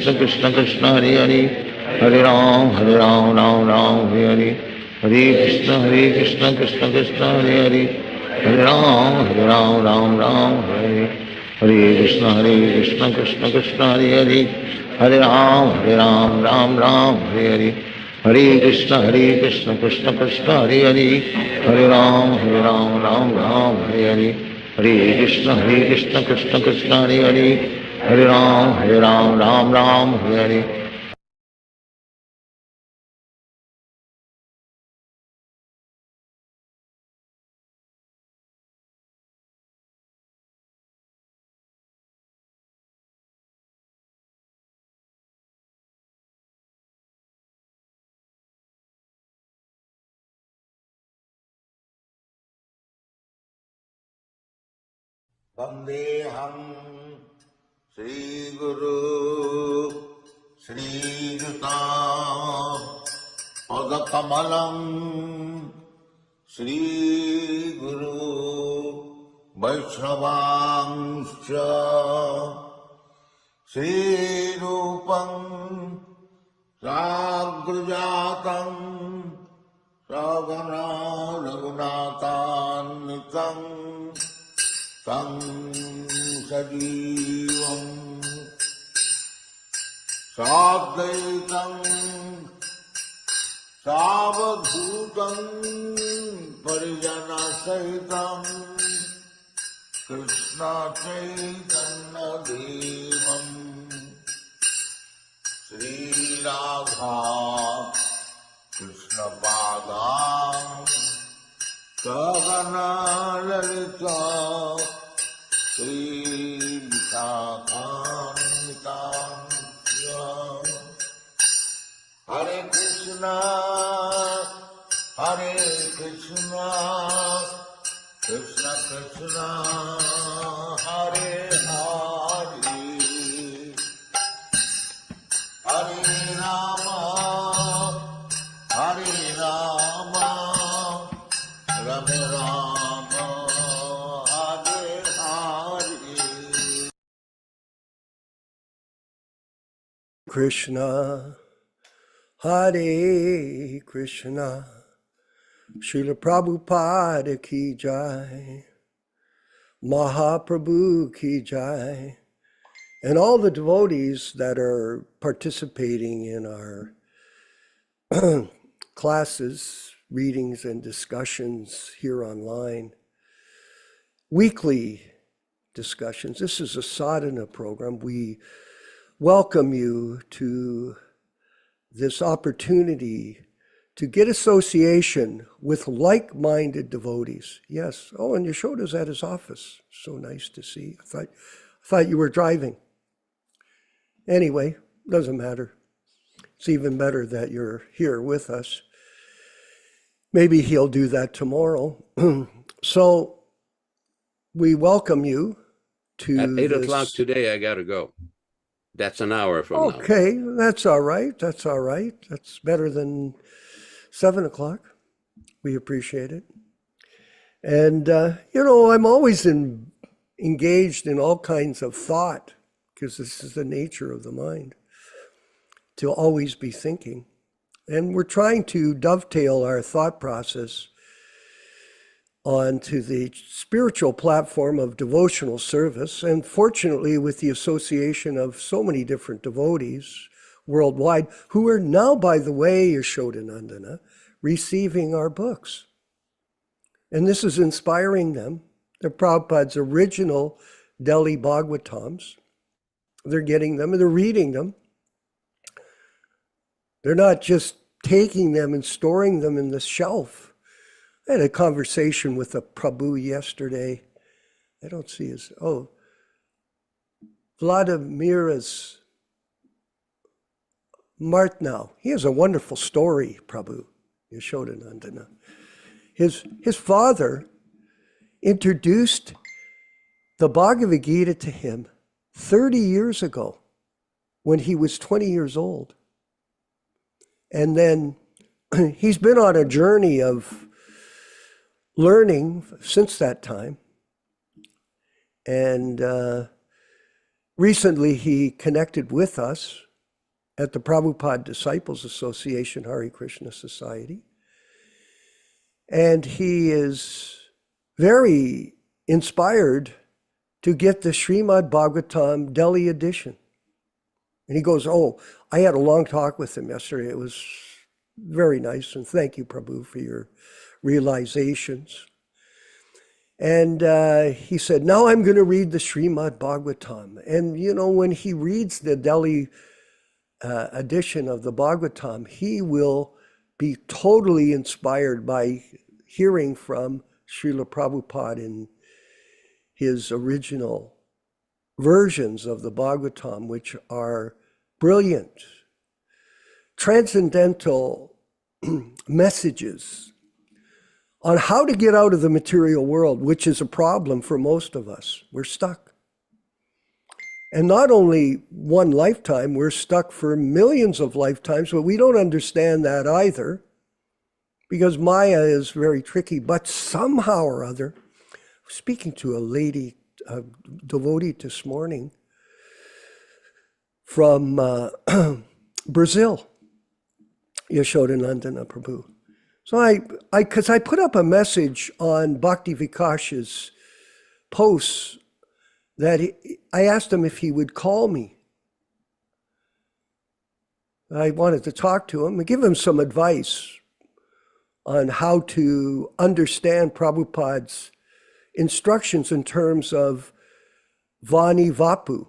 Krishna Krishna Krishna Hare Hare, Hare Ram Ram Ram Hare Hare, Hare Krishna Krishna Krishna Hare Hare, Hare Ram Ram Hare Hare, Hare Krishna Krishna Krishna Hare Hare, Hare Ram Ram Hare Hare, Hare Krishna Krishna Krishna Hare Hare, Hare Ram Ram Hare Hare, Hare Krishna Krishna Krishna Hare Hare, Hare Ram Ram Hare Hare. Vandeham Sri Guru Sri Juta Padakamalam Sri Guru Vaishnavangscha Sri Rupam Sagrajatam Sagana Raghunatanitam Tam Sajivam Sadhaitam Savadhutam Parijana Sahitam Krishna Chaitanya Devam Sri Radha Krishna Padam Sagana Lalita Sri Vikakanitam Hare Krishna Krishna Krishna Hare Hare Hare Rama Rama Rama Hare Hare. Krishna, Hare Krishna, Srila Prabhupada ki jai, Mahaprabhu ki jai, and all the devotees that are participating in our classes, readings, and discussions here online, weekly discussions. This is a sadhana program. We welcome you to this opportunity to get association with like-minded devotees. Yes. Oh, and Yasoda's at his office. So nice to see. I thought you were driving. Anyway, doesn't matter. It's even better that you're here with us. Maybe he'll do that tomorrow. So we welcome you to At 8 o'clock today, I got to go. That's an hour from now. Okay, that's all right. That's all right. That's better than 7 o'clock. We appreciate it. And, I'm always engaged in all kinds of thought, because this is the nature of the mind, to always be thinking. And we're trying to dovetail our thought process onto the spiritual platform of devotional service. And fortunately, with the association of so many different devotees worldwide, who are now, by the way, Yasodā-nandana, receiving our books. And this is inspiring them. They're Prabhupada's original Delhi Bhagavatams. They're getting them and they're reading them. They're not just taking them and storing them in the shelf. I had a conversation with a Prabhu yesterday. I don't see his, Vladimira's Martnow. He has a wonderful story, Prabhu, Yasodā-nandana. His father introduced the Bhagavad-gītā to him 30 years ago when he was 20 years old. And then he's been on a journey of learning since that time. And recently he connected with us at the Prabhupada Disciples Association, Hare Krishna Society. And he is very inspired to get the Srimad Bhagavatam Delhi edition. And he goes, oh, I had a long talk with him yesterday. It was very nice. And thank you, Prabhu, for your realizations. And he said, now I'm going to read the Srimad Bhagavatam. And, you know, when he reads the Delhi edition of the Bhagavatam, he will be totally inspired by hearing from Srila Prabhupada in his original versions of the Bhagavatam, which are brilliant, transcendental messages on how to get out of the material world, which is a problem for most of us. We're stuck. And not only one lifetime, we're stuck for millions of lifetimes, but we don't understand that either, because Maya is very tricky. But somehow or other, speaking to a lady, a devotee this morning from Brazil, Yaśodā-nandana Prabhu. So because I put up a message on Bhakti Vikash's posts that I asked him if he would call me. I wanted to talk to him and give him some advice on how to understand Prabhupada's instructions in terms of Vani Vapu.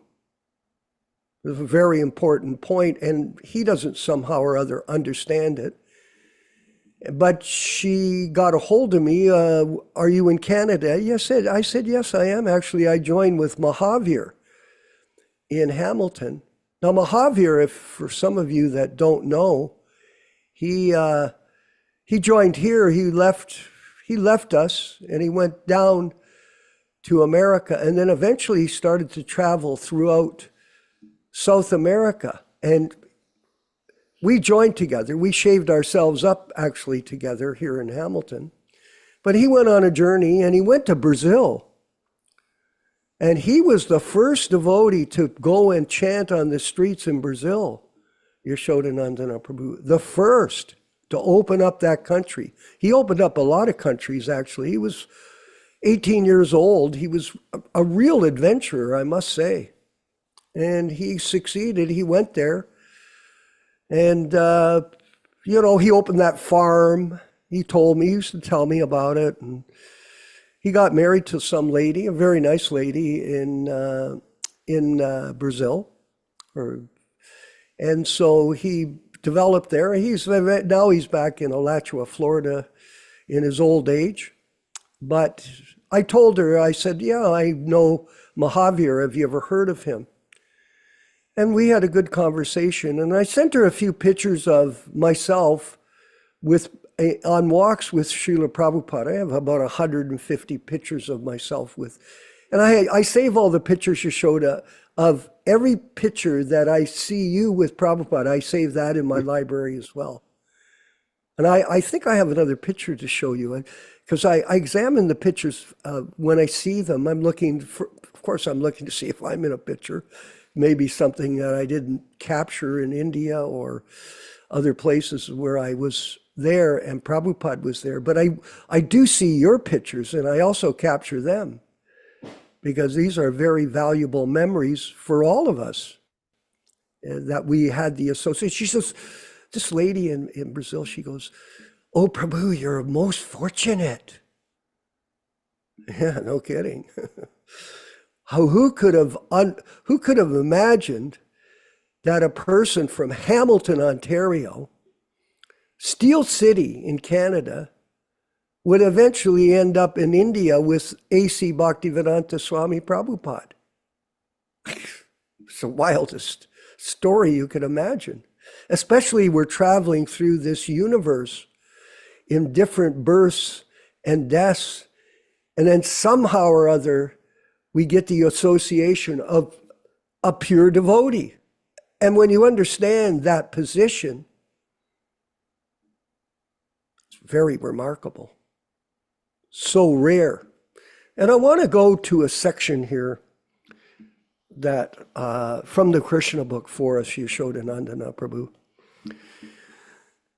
It's a very important point, and he doesn't somehow or other understand it. But she got a hold of me. Are you in Canada? Yes, I said, yes, I am. Actually, I joined with Mahavir in Hamilton. Now, Mahavir, if for some of you that don't know, he joined here. He left us, and he went down to America, and then eventually he started to travel throughout South America. And we joined together. We shaved ourselves up actually together here in Hamilton. But he went on a journey and he went to Brazil. And he was the first devotee to go and chant on the streets in Brazil, Yaśodā-nandana Prabhu, the first to open up that country. He opened up a lot of countries, actually. He was 18 years old. He was a real adventurer, I must say. And he succeeded. He went there. And, you know, he opened that farm. He used to tell me about it. And he got married to some lady, a very nice lady in Brazil. And so he developed there. Now he's back in Alachua, Florida in his old age. But I told her, I said, yeah, I know Mahavir. Have you ever heard of him? And we had a good conversation, and I sent her a few pictures of myself on walks with Srila Prabhupada. I have about 150 pictures of myself and I save all the pictures, Yaśodā, of every picture that I see you with Prabhupada. I save that in my library as well. And I think I have another picture to show you, because I examine the pictures when I see them. Of course, I'm looking to see if I'm in a picture. Maybe something that I didn't capture in India or other places where I was there and Prabhupada was there. But I do see your pictures, and I also capture them, because these are very valuable memories for all of us that we had the association. She says, this lady in Brazil, she goes, oh, Prabhu, you're most fortunate. Yeah, no kidding. Who could have imagined that a person from Hamilton, Ontario, Steel City in Canada, would eventually end up in India with A.C. Bhaktivedanta Swami Prabhupāda? It's the wildest story you could imagine. Especially we're traveling through this universe in different births and deaths, and then somehow or other, we get the association of a pure devotee. And when you understand that position, it's very remarkable. So rare. And I want to go to a section here that from the Krishna book for us, Yaśodā-nandana Prabhu.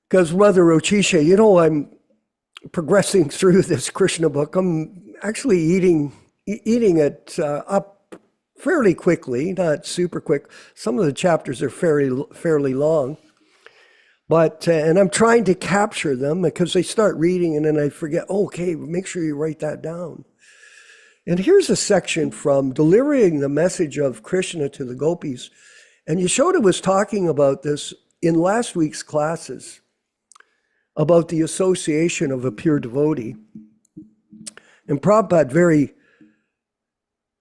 Because Mother Rochisha, you know, I'm progressing through this Krishna book. I'm actually eating it up fairly quickly, not super quick. Some of the chapters are fairly long. But, and I'm trying to capture them because they start reading and then I forget, oh, okay, make sure you write that down. And here's a section from Delivering the Message of Krishna to the Gopis. And Yaśoda was talking about this in last week's classes, about the association of a pure devotee. And Prabhupada very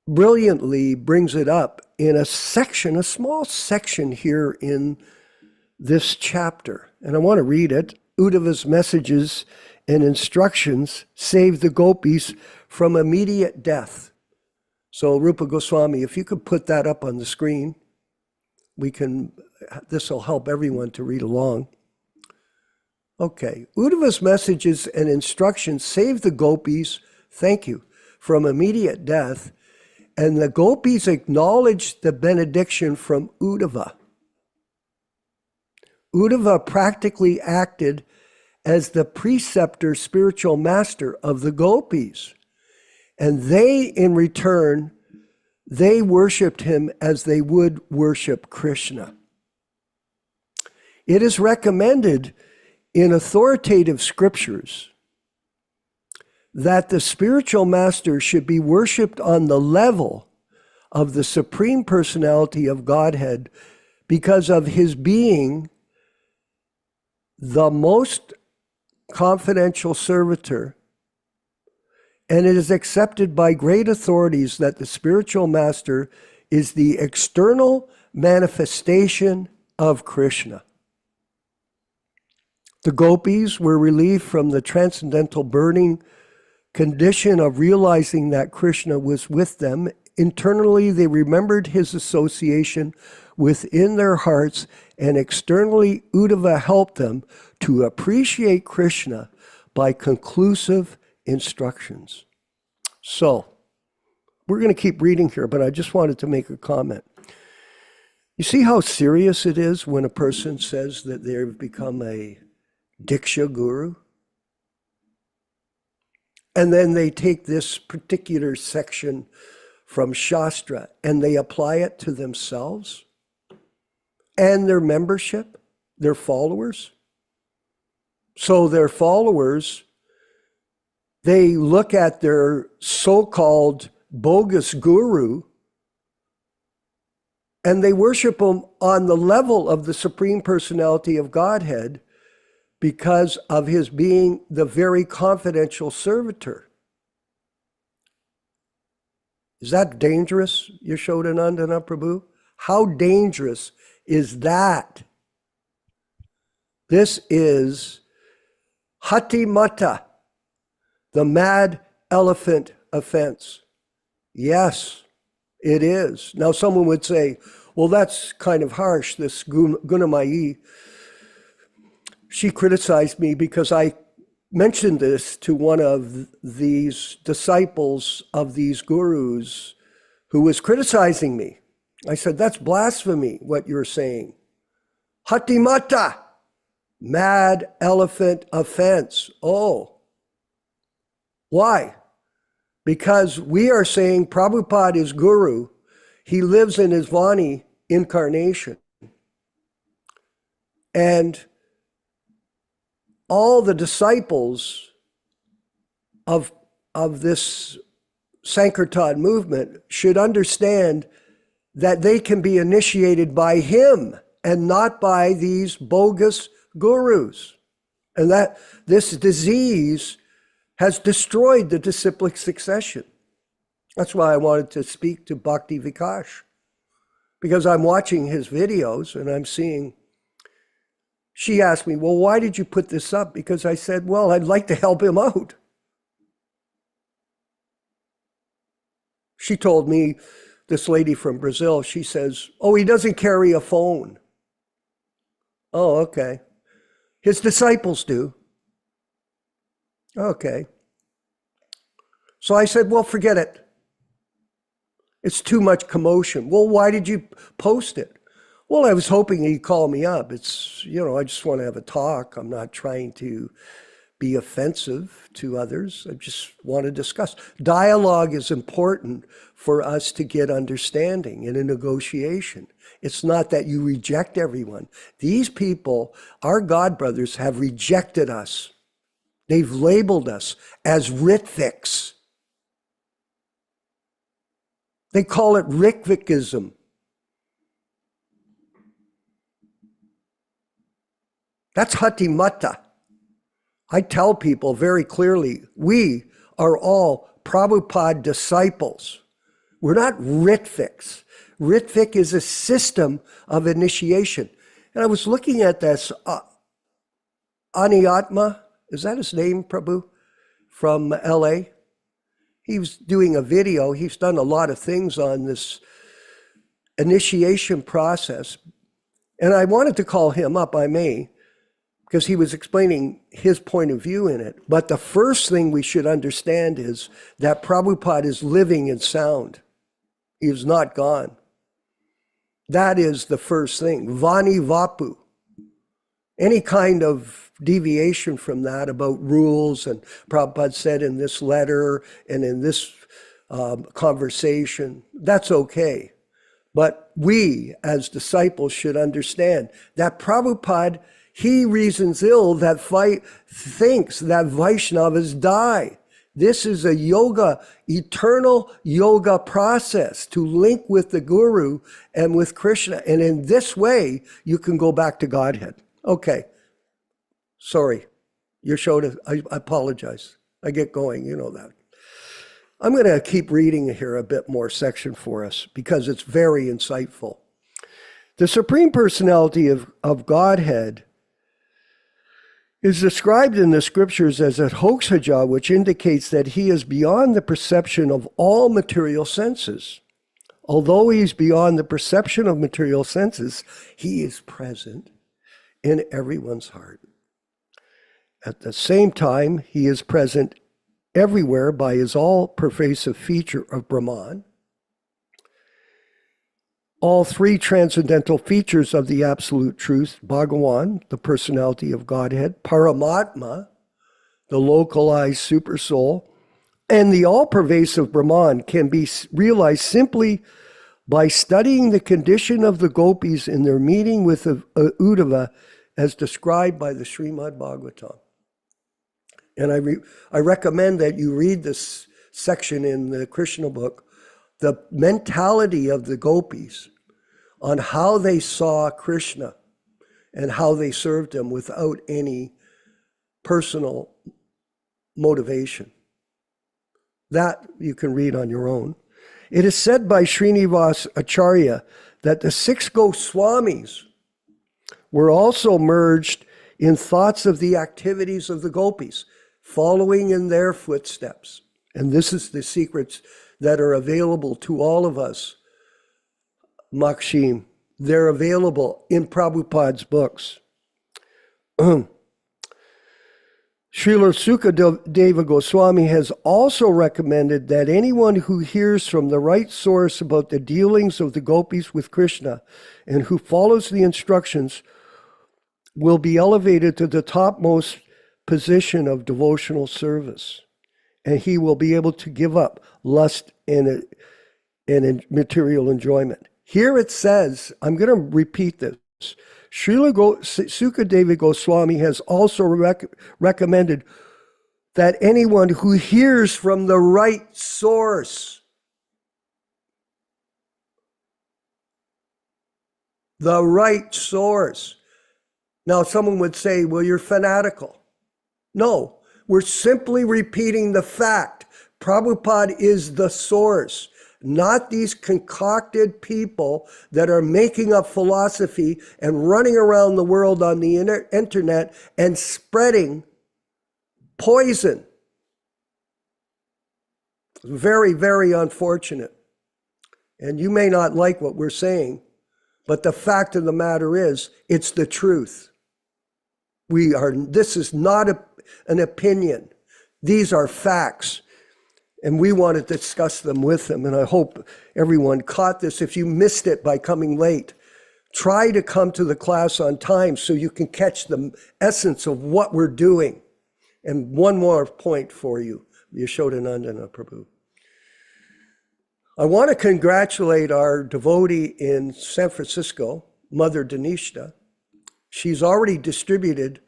brilliantly brings it up in a section, a small section here in this chapter. And I want to read it. Uddhava's messages and instructions saved the gopis from immediate death. So Rupa Goswami, if you could put that up on the screen, this will help everyone to read along. Okay, Uddhava's messages and instructions saved the gopis, thank you, from immediate death, and the gopis acknowledged the benediction from Uddhava. Uddhava practically acted as the preceptor spiritual master of the gopis. And they, in return, they worshipped him as they would worship Krishna. It is recommended in authoritative scriptures that the spiritual master should be worshipped on the level of the Supreme Personality of Godhead because of his being the most confidential servitor, and it is accepted by great authorities that the spiritual master is the external manifestation of Krishna. The gopis were relieved from the transcendental burning condition of realizing that Krishna was with them. Internally, they remembered his association within their hearts, and externally, Uddhava helped them to appreciate Krishna by conclusive instructions. So, we're going to keep reading here, but I just wanted to make a comment. You see how serious it is when a person says that they've become a Diksha guru? And then they take this particular section from Shastra and they apply it to themselves and their membership, their followers. So their followers, they look at their so-called bogus guru and they worship him on the level of the Supreme Personality of Godhead because of his being the very confidential servitor. Is that dangerous, Yaśodā-nandana Prabhu? How dangerous is that? This is Hati Mata, the mad elephant offense. Yes, it is. Now someone would say, well, that's kind of harsh, this Gunamayi. She criticized me because I mentioned this to one of these disciples of these gurus who was criticizing me. I said, that's blasphemy, what you're saying. Hatimata, mad elephant offense. Oh, why? Because we are saying Prabhupada is guru. He lives in his Vani incarnation. And all the disciples of this Sankirtan movement should understand that they can be initiated by him and not by these bogus gurus. And that this disease has destroyed the disciplic succession. That's why I wanted to speak to Bhakti Vikash, because I'm watching his videos and I'm seeing. She asked me, well, why did you put this up? Because I said, well, I'd like to help him out. She told me, this lady from Brazil, she says, oh, he doesn't carry a phone. Oh, okay. His disciples do. Okay. So I said, well, forget it. It's too much commotion. Well, why did you post it? Well, I was hoping he'd call me up. It's, I just want to have a talk. I'm not trying to be offensive to others. I just want to discuss. Dialogue is important for us to get understanding in a negotiation. It's not that you reject everyone. These people, our God brothers, have rejected us. They've labeled us as Ritviks. They call it Ritvikism. That's Hatimata. I tell people very clearly, we are all Prabhupada disciples. We're not Ritviks. Ritvik is a system of initiation. And I was looking at this, Aniyatma, is that his name, Prabhu, from LA? He was doing a video. He's done a lot of things on this initiation process. And I wanted to call him up, I may, because he was explaining his point of view in it. But the first thing we should understand is that Prabhupada is living in sound. He is not gone. That is the first thing. Vani Vapu. Any kind of deviation from that about rules, and Prabhupada said in this letter and in this conversation, that's okay. But we as disciples should understand that Prabhupada, he reasons ill that thinks that Vaishnavas die. This is a yoga, eternal yoga process to link with the Guru and with Krishna. And in this way, you can go back to Godhead. Okay. Sorry. Yaśodā, I apologize. I get going, you know that. I'm going to keep reading here a bit more section for us because it's very insightful. The Supreme Personality of Godhead is described in the scriptures as a hokshaja, which indicates that he is beyond the perception of all material senses. Although he is beyond the perception of material senses, he is present in everyone's heart. At the same time, he is present everywhere by his all-pervasive feature of Brahman. All three transcendental features of the Absolute Truth, Bhagawan, the personality of Godhead, Paramatma, the localized supersoul, and the all-pervasive Brahman can be realized simply by studying the condition of the gopis in their meeting with Uddhava as described by the Srimad Bhagavatam. And I recommend that you read this section in the Krishna book, the mentality of the gopis on how they saw Krishna and how they served him without any personal motivation. That you can read on your own. It is said by Srinivas-Acharya that the 6 Goswamis were also merged in thoughts of the activities of the gopis, following in their footsteps. And this is the secrets that are available to all of us, Makshim. They're available in Prabhupada's books. Srila Sukadeva Goswami has also recommended that anyone who hears from the right source about the dealings of the gopis with Krishna and who follows the instructions will be elevated to the topmost position of devotional service. And he will be able to give up lust and material enjoyment. Here it says, I'm going to repeat this. Srila Sukadeva Goswami has also recommended that anyone who hears from the right source, the right source. Now, someone would say, well, you're fanatical. No. We're simply repeating the fact. Prabhupada is the source, not these concocted people that are making up philosophy and running around the world on the internet and spreading poison. Very, very unfortunate. And you may not like what we're saying, but the fact of the matter is, it's the truth. This is not an opinion. These are facts. And we want to discuss them with him. And I hope everyone caught this. If you missed it by coming late, try to come to the class on time so you can catch the essence of what we're doing. And one more point for you, Yaśodā-nandana Prabhu. I want to congratulate our devotee in San Francisco, Mother Denishta. She's already distributed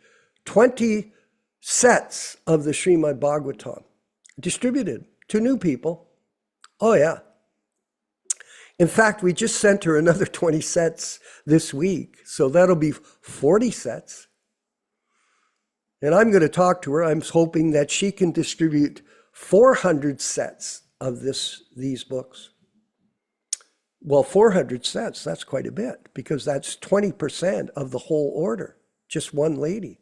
20 sets of the Srimad Bhagavatam. Distributed to new people. Oh yeah. In fact, we just sent her another 20 sets this week. So that'll be 40 sets. And I'm going to talk to her. I'm hoping that she can distribute 400 sets of these books. Well, 400 sets, that's quite a bit, because that's 20% of the whole order, just one lady.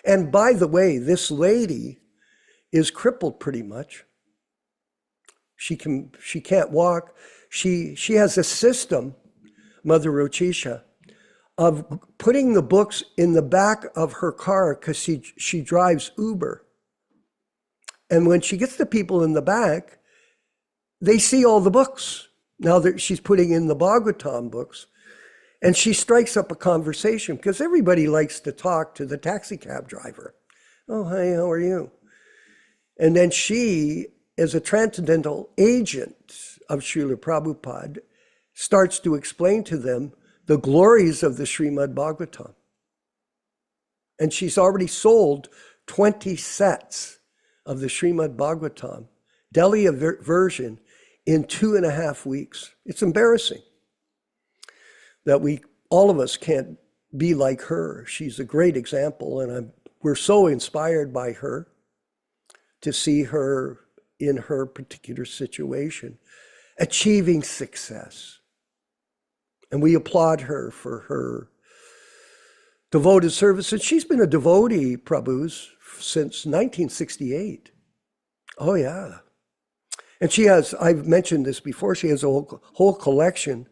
And by the way, this lady is crippled pretty much. She can't walk. She has a system, Mother Rochisha, of putting the books in the back of her car because she drives Uber. And when she gets the people in the back, they see all the books. Now that she's putting in the Bhagavatam books, and she strikes up a conversation because everybody likes to talk to the taxi cab driver. Oh, hi, how are you? And then she, as a transcendental agent of Srila Prabhupada, starts to explain to them the glories of the Srimad Bhagavatam. And she's already sold 20 sets of the Srimad Bhagavatam, Delhi version, in 2.5 weeks. It's embarrassing that all of us can't be like her. She's a great example, and we're so inspired by her to see her in her particular situation, achieving success. And we applaud her for her devoted service. And she's been a devotee, Prabhu's, since 1968. Oh, yeah. And she has, I've mentioned this before, she has a whole collection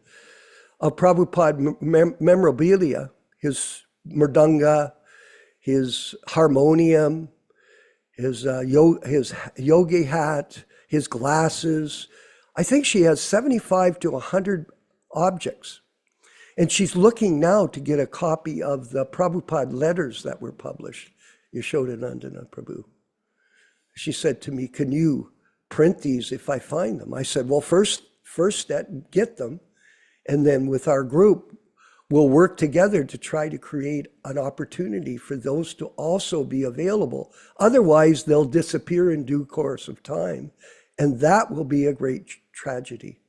of Prabhupada memorabilia, his mridanga, his harmonium, his yogi hat, his glasses. I think she has 75 to 100 objects. And she's looking now to get a copy of the Prabhupada letters that were published, Yaśodā-nandana Prabhu. She said to me, can you print these if I find them? I said, well, first get them. And then with our group, we'll work together to try to create an opportunity for those to also be available. Otherwise, they'll disappear in due course of time. And that will be a great tragedy.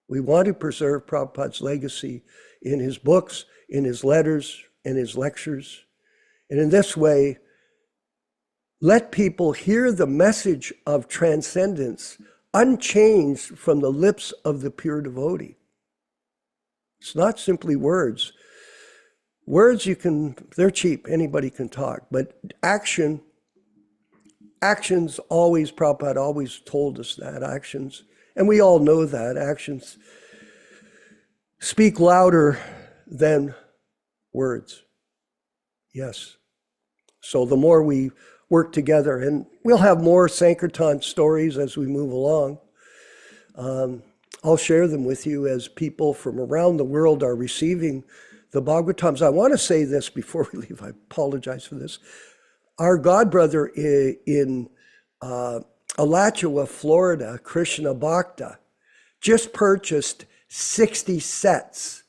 We want to preserve Prabhupada's legacy in his books, in his letters, in his lectures. And in this way, let people hear the message of transcendence unchanged from the lips of the pure devotee. It's not simply words. Words they're cheap, anybody can talk, but actions always, Prabhupada always told us that, actions, and we all know that, actions speak louder than words. Yes. So the more we work together, and we'll have more Sankirtan stories as we move along. I'll share them with you as people from around the world are receiving the Bhagavatams. I want to say this before we leave. I apologize for this. Our godbrother in Alachua, Florida, Krishna Bhakta, just purchased 60 sets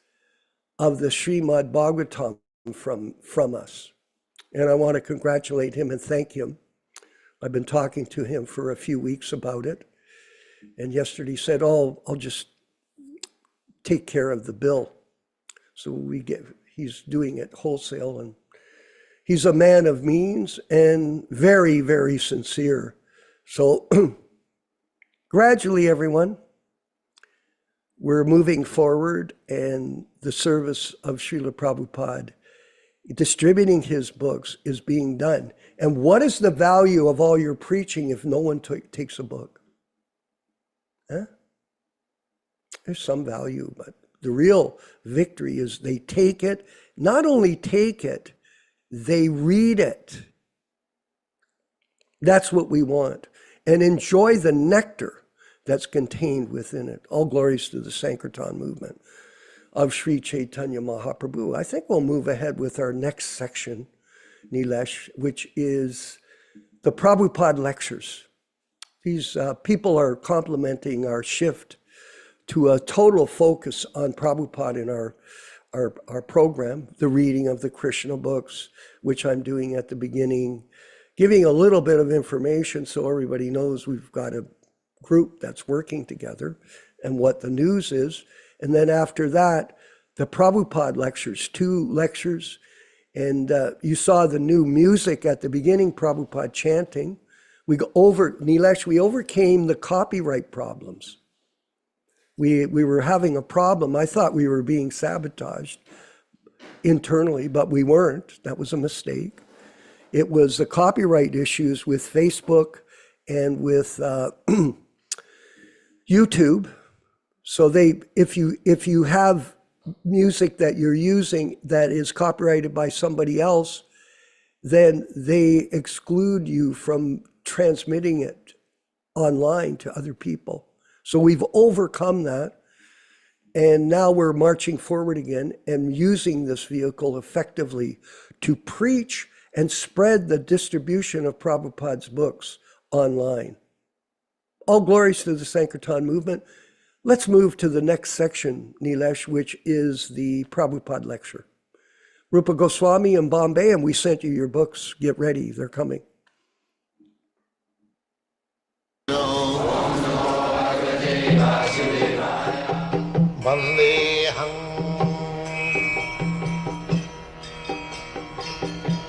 of the Srimad Bhagavatam from us. And I want to congratulate him and thank him. I've been talking to him for a few weeks about it. And yesterday he said, oh, I'll just take care of the bill. So he's doing it wholesale, and he's a man of means and very, very sincere. So gradually, everyone, we're moving forward, and the service of Srila Prabhupada, distributing his books, is being done. And what is the value of all your preaching if no one takes a book? Huh? There's some value, but the real victory is they take it, not only take it, they read it. That's what we want. and enjoy the nectar that's contained within it. All glories to the Sankirtan movement of Sri Chaitanya Mahaprabhu. I think we'll move ahead with our next section, Nilesh, which is the Prabhupada lectures. These people are complimenting our shift to a total focus on Prabhupada in our program, the reading of the Krishna books, which I'm doing at the beginning, giving a little bit of information so everybody knows we've got a group that's working together and what the news is. And then after that, the Prabhupada lectures, 2 lectures. And you saw the new music at the beginning, Prabhupada chanting. Nilesh, we overcame the copyright problems. We were having a problem. I thought we were being sabotaged internally, but we weren't. That was a mistake. It was the copyright issues with Facebook and with YouTube. So if you have music that you're using that is copyrighted by somebody else, then they exclude you from transmitting it online to other people. So we've overcome that, and now we're marching forward again and using this vehicle effectively to preach and spread the distribution of Prabhupada's books online. All glories to the Sankirtan movement. Let's move to the next section, Nilesh, which is the Prabhupada lecture. Rupa Goswami in Bombay, and we sent you your books. Get ready, they're coming. Vandeham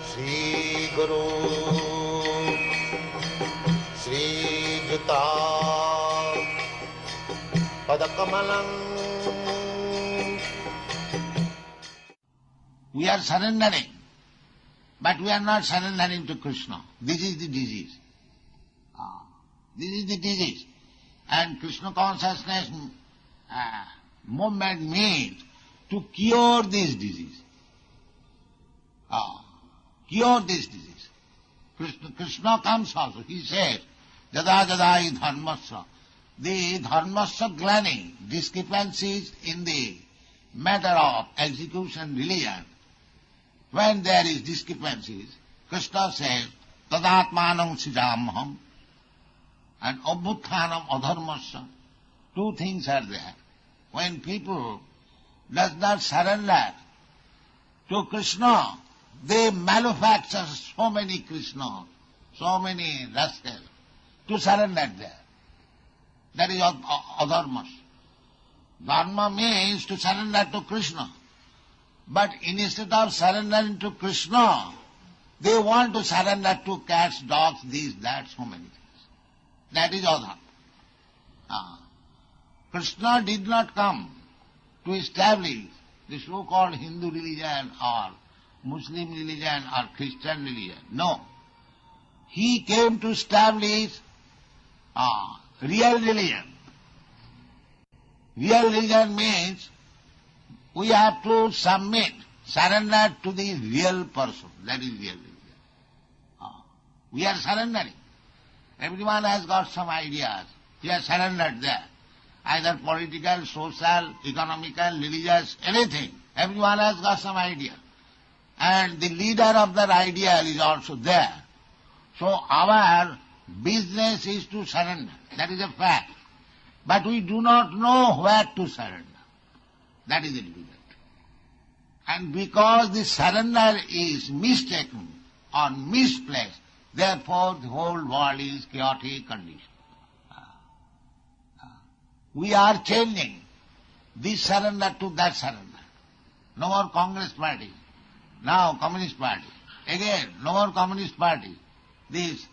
Sri Guru Sri Juta Padakamalam. We are surrendering, but we are not surrendering to Krishna. This is the disease. This is the disease. And Krishna consciousness movement means to cure this disease. Cure this disease. Krishna comes also. He says, Jada jada dharmasya. The dharmasya glaring, discrepancies in the matter of execution religion. When there is discrepancies, Krishna says, Tadatmanam sijamaham and abhuthanam adharmasya. 2 things are there. When people does not surrender to Krishna, they manufacture so many Krishna, so many rascals to surrender there. That is adharmasya. Dharma means to surrender to Krishna. But instead of surrendering to Krishna, they want to surrender to cats, dogs, this, that, so many things. That is adharma. Krishna did not come to establish the so-called Hindu religion or Muslim religion or Christian religion. No. He came to establish real religion. Real religion means we have to submit, surrender to the real person. That is real religion. We are surrendering. Everyone has got some ideas. He has surrendered there. Either political, social, economical, religious, anything. Everyone has got some idea. And the leader of that idea is also there. So our business is to surrender. That is a fact. But we do not know where to surrender. That is the difficulty. And because the surrender is mistaken or misplaced, therefore the whole world is chaotic condition. We are changing this surrender to that surrender. No more Congress party. Now Communist party. Again, no more Communist party. This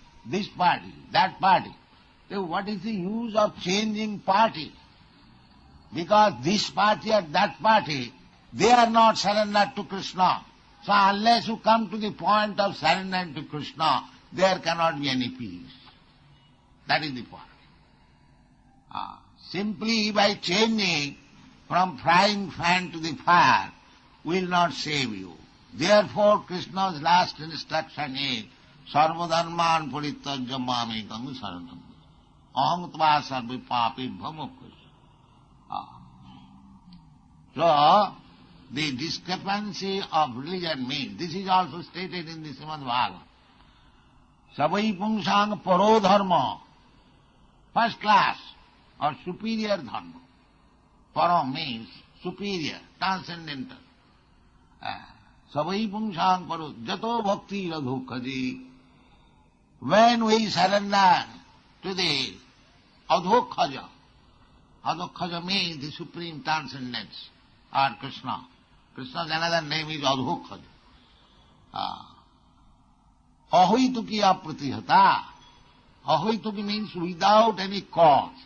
party, that party. So what is the use of changing party? Because this party or that party, they are not surrendered to Krishna. So unless you come to the point of surrendering to Krishna, there cannot be any peace. That is the point. Simply by changing from frying pan to the fire will not save you. Therefore Krishna's last instruction is Sarvadharman parityajya mamekam saranam. aham tva sarve papi bhamukhus. So, the discrepancy of religion means, this is also stated in the Srimad Bhagavatam. Savai pungsang paro dharma, first class or superior dharma. Paro means superior, transcendental. Savai pungsang paro jato bhakti radhokhaji. When we surrender to the adhokhaja, adhokhaja means the supreme transcendence, or Krishna. Krishna's another name is adhokhaja. Ahoituki apratihata. Ahoituki means without any cause.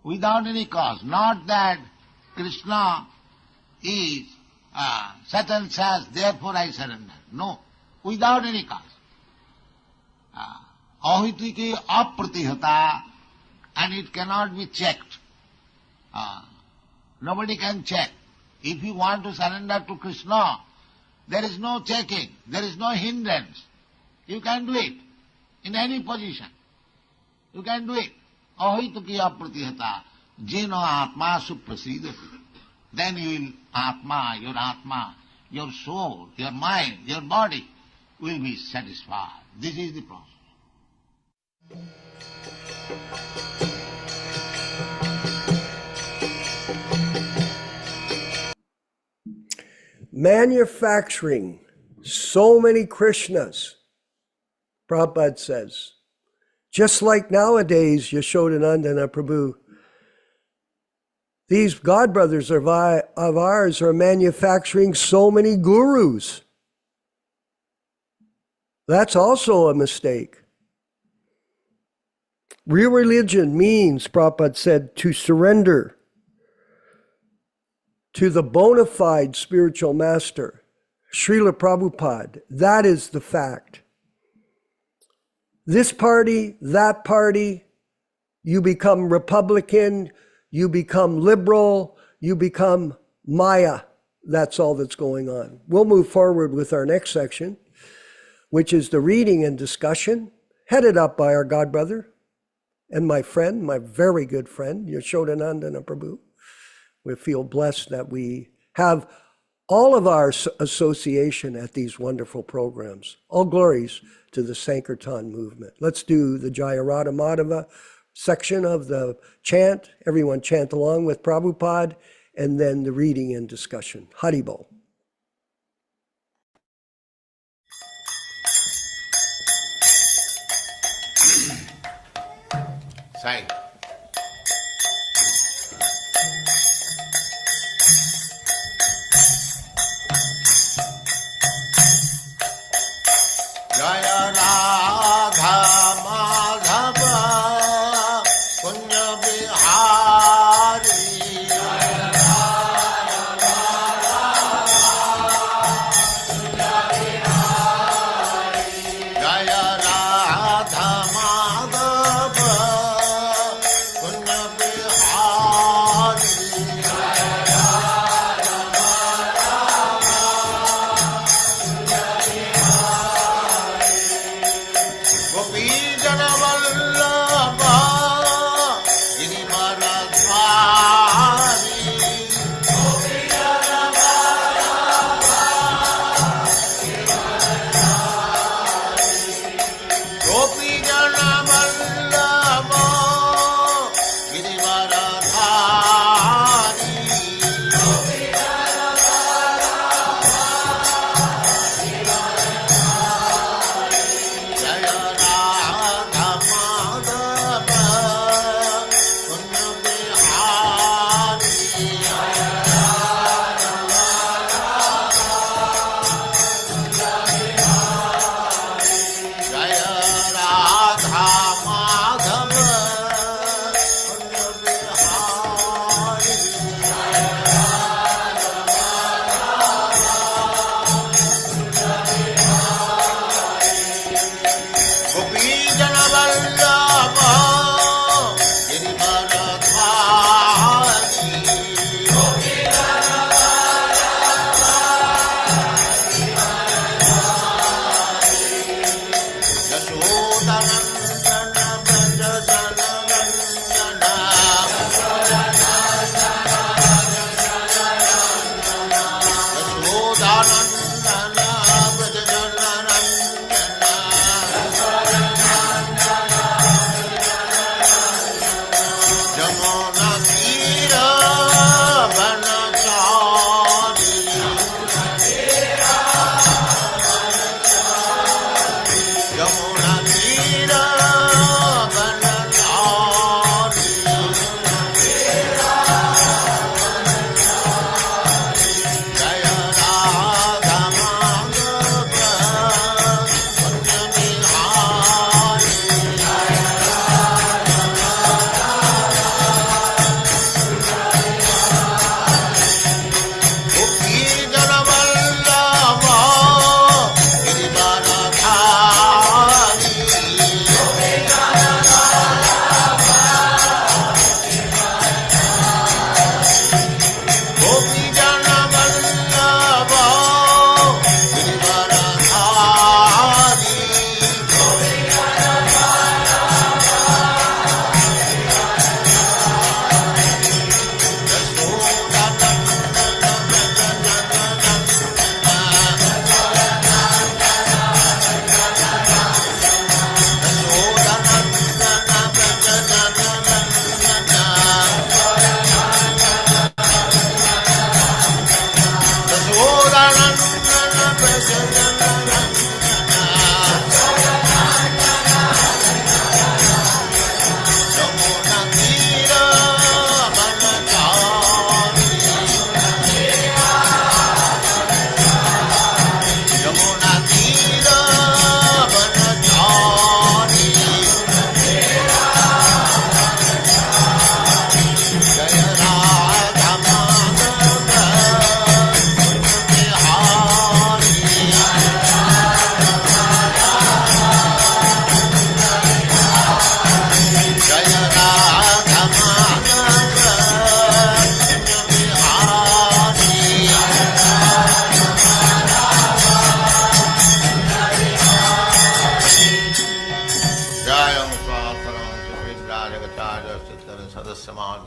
Without any cause. Not that Krishna is such and such, therefore I surrender. No. Without any cause. Ahoituki apratihata, and it cannot be checked. Nobody can check. If you want to surrender to Krishna, there is no checking, there is no hindrance. You can do it in any position. You can do it. Ahoituki apratihata jeno atma suprasidati. Then you will, atma, your soul, your mind, your body will be satisfied. This is the process. Manufacturing so many Krishnas, Prabhupada says. Just like nowadays, Yaśodā-nandana Prabhu, these godbrothers of ours are manufacturing so many gurus. That's also a mistake. Real religion means, Prabhupada said, to surrender to the bona fide spiritual master, Srila Prabhupada. That is the fact. This party, that party, you become Republican, you become liberal, you become Maya. That's all that's going on. We'll move forward with our next section, which is the reading and discussion, headed up by our godbrother and my friend, my very good friend, Yaśodā-nandana Prabhu. We feel blessed that we have all of our association at these wonderful programs. All glories to the Sankirtan movement. Let's do the Jaya Radha Madhava section of the chant. Everyone chant along with Prabhupada, and then the reading and discussion. Haribol. Sai. Jaya Radha Madhava Punya Bihari. Jaya Radha Punya Bihari. Jaya Radha Madhava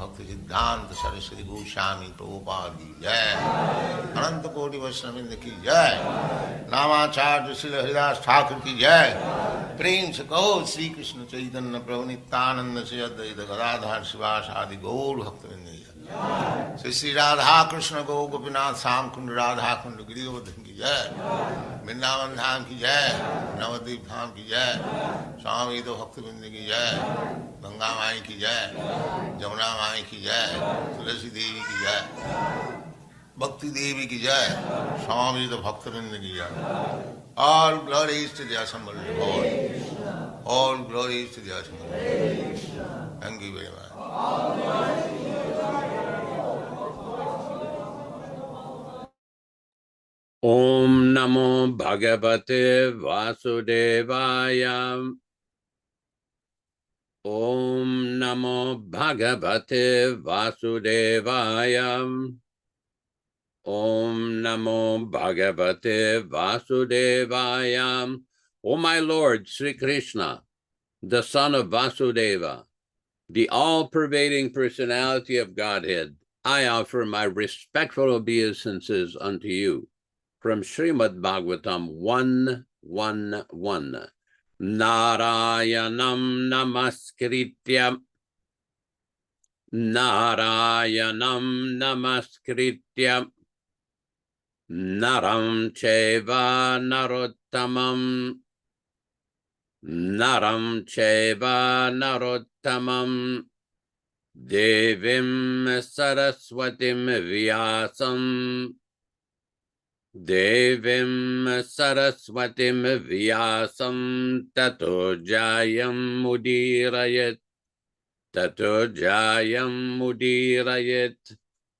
Bhaktivedanta Swami Prabhupāda ki jai, Ananta Koti Vaishnavindra ki jai, Namacharya Srila Haridas Thakur ki jai, Prem se kaho Sri Krishna Chaitanya Prabhu Nityananda Sri Advaita Gadadhar Sivasadi Gaur Bhaktivinoda ki jai, Sri Radha Krishna Gaur Gopinath Sam Kund Radha Kund Giridhavan ki jai, Vrindavan Dham ki jai, Navadvip Dham ki jai, Swami Bhaktivinoda ki jai, Ganga Mai ki jai, Jamuna Mai ki jai, Tulasi Devi ki jai, Bhakti Devi ki jai, Swami Bhaktivinoda ki jai. All glories to the assembled Lord. All glories to the assembled Lord. Thank you very much. Om Namo Bhagavate Vasudevaya. Om Namo Bhagavate Vasudevaya. Om Namo Bhagavate Vasudevaya. O my Lord, Sri Krishna, the son of Vasudeva, the all-pervading personality of Godhead, I offer my respectful obeisances unto you. From Srimad Bhagavatam 1:1:1. Narayanam namaskritya. Narayanam namaskritya. Naram cheva narottamam. Naram cheva narottamam. Devim saraswatim vyasam. Devim saraswatim vyasam tato jayam mudirayat. Tato jayam mudirayat.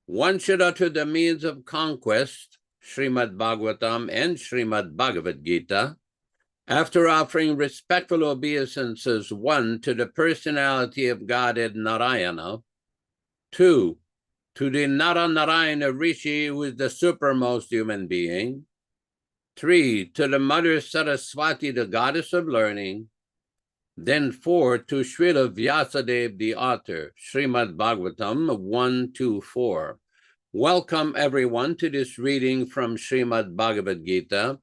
One should utter the means of conquest, Srimad Bhagavatam and Srimad Bhagavad-gītā, after offering respectful obeisances, 1, to the personality of Godhead Narayana, 2, to the Nara-Narayana Rishi, who is the supermost human being, 3, to the Mother Saraswati, the goddess of learning, then 4, to Srila Vyasadeva, the author, Srimad Bhagavatam 1:2:4. Welcome everyone to this reading from Srimad Bhagavad-gītā.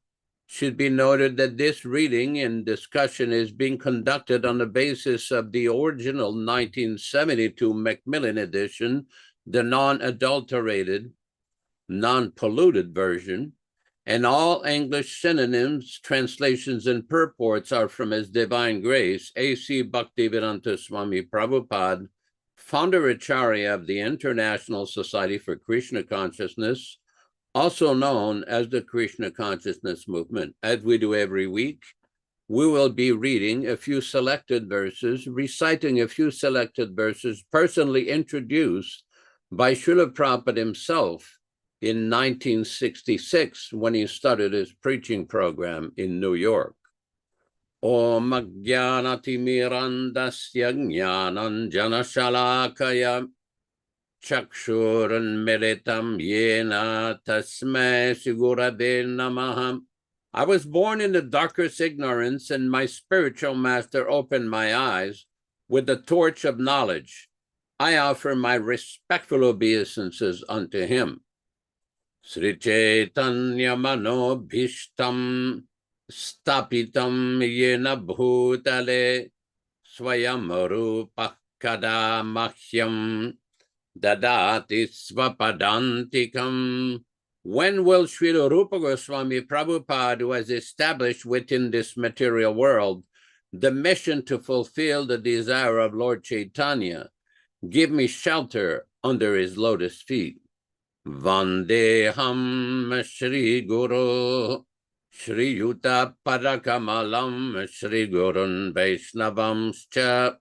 Should be noted that this reading and discussion is being conducted on the basis of the original 1972 Macmillan edition, the non-adulterated, non-polluted version, and all English synonyms, translations, and purports are from His Divine Grace A.C. Bhaktivedanta Swami Prabhupāda, Founder-Ācārya of the International Society for Krishna Consciousness, also known as the Krishna Consciousness Movement. As we do every week, we will be reading a few selected verses, reciting a few selected verses personally introduced by Srila Prabhupada himself in 1966 when he started his preaching program in New York. Om Ajnanatimirandasya Jnananjana Shalakaya Chakshurunmilitam Yena Tasmai Sigurave Namaha. I was born in the darkest ignorance, and my spiritual master opened my eyes with the torch of knowledge. I offer my respectful obeisances unto him. Sri Chaitanya Manobhishtam Stapitam Yena Bhutale Swayamarupa Kada Mahyam Dadati Svapadantikam. When will Srila Rupa Goswami Prabhupada, who has established within this material world the mission to fulfill the desire of Lord Chaitanya, give me shelter under his lotus feet? Vandeham Shri Guru Shri Yuta Padakamalam Shri Gurun Vaishnavamscha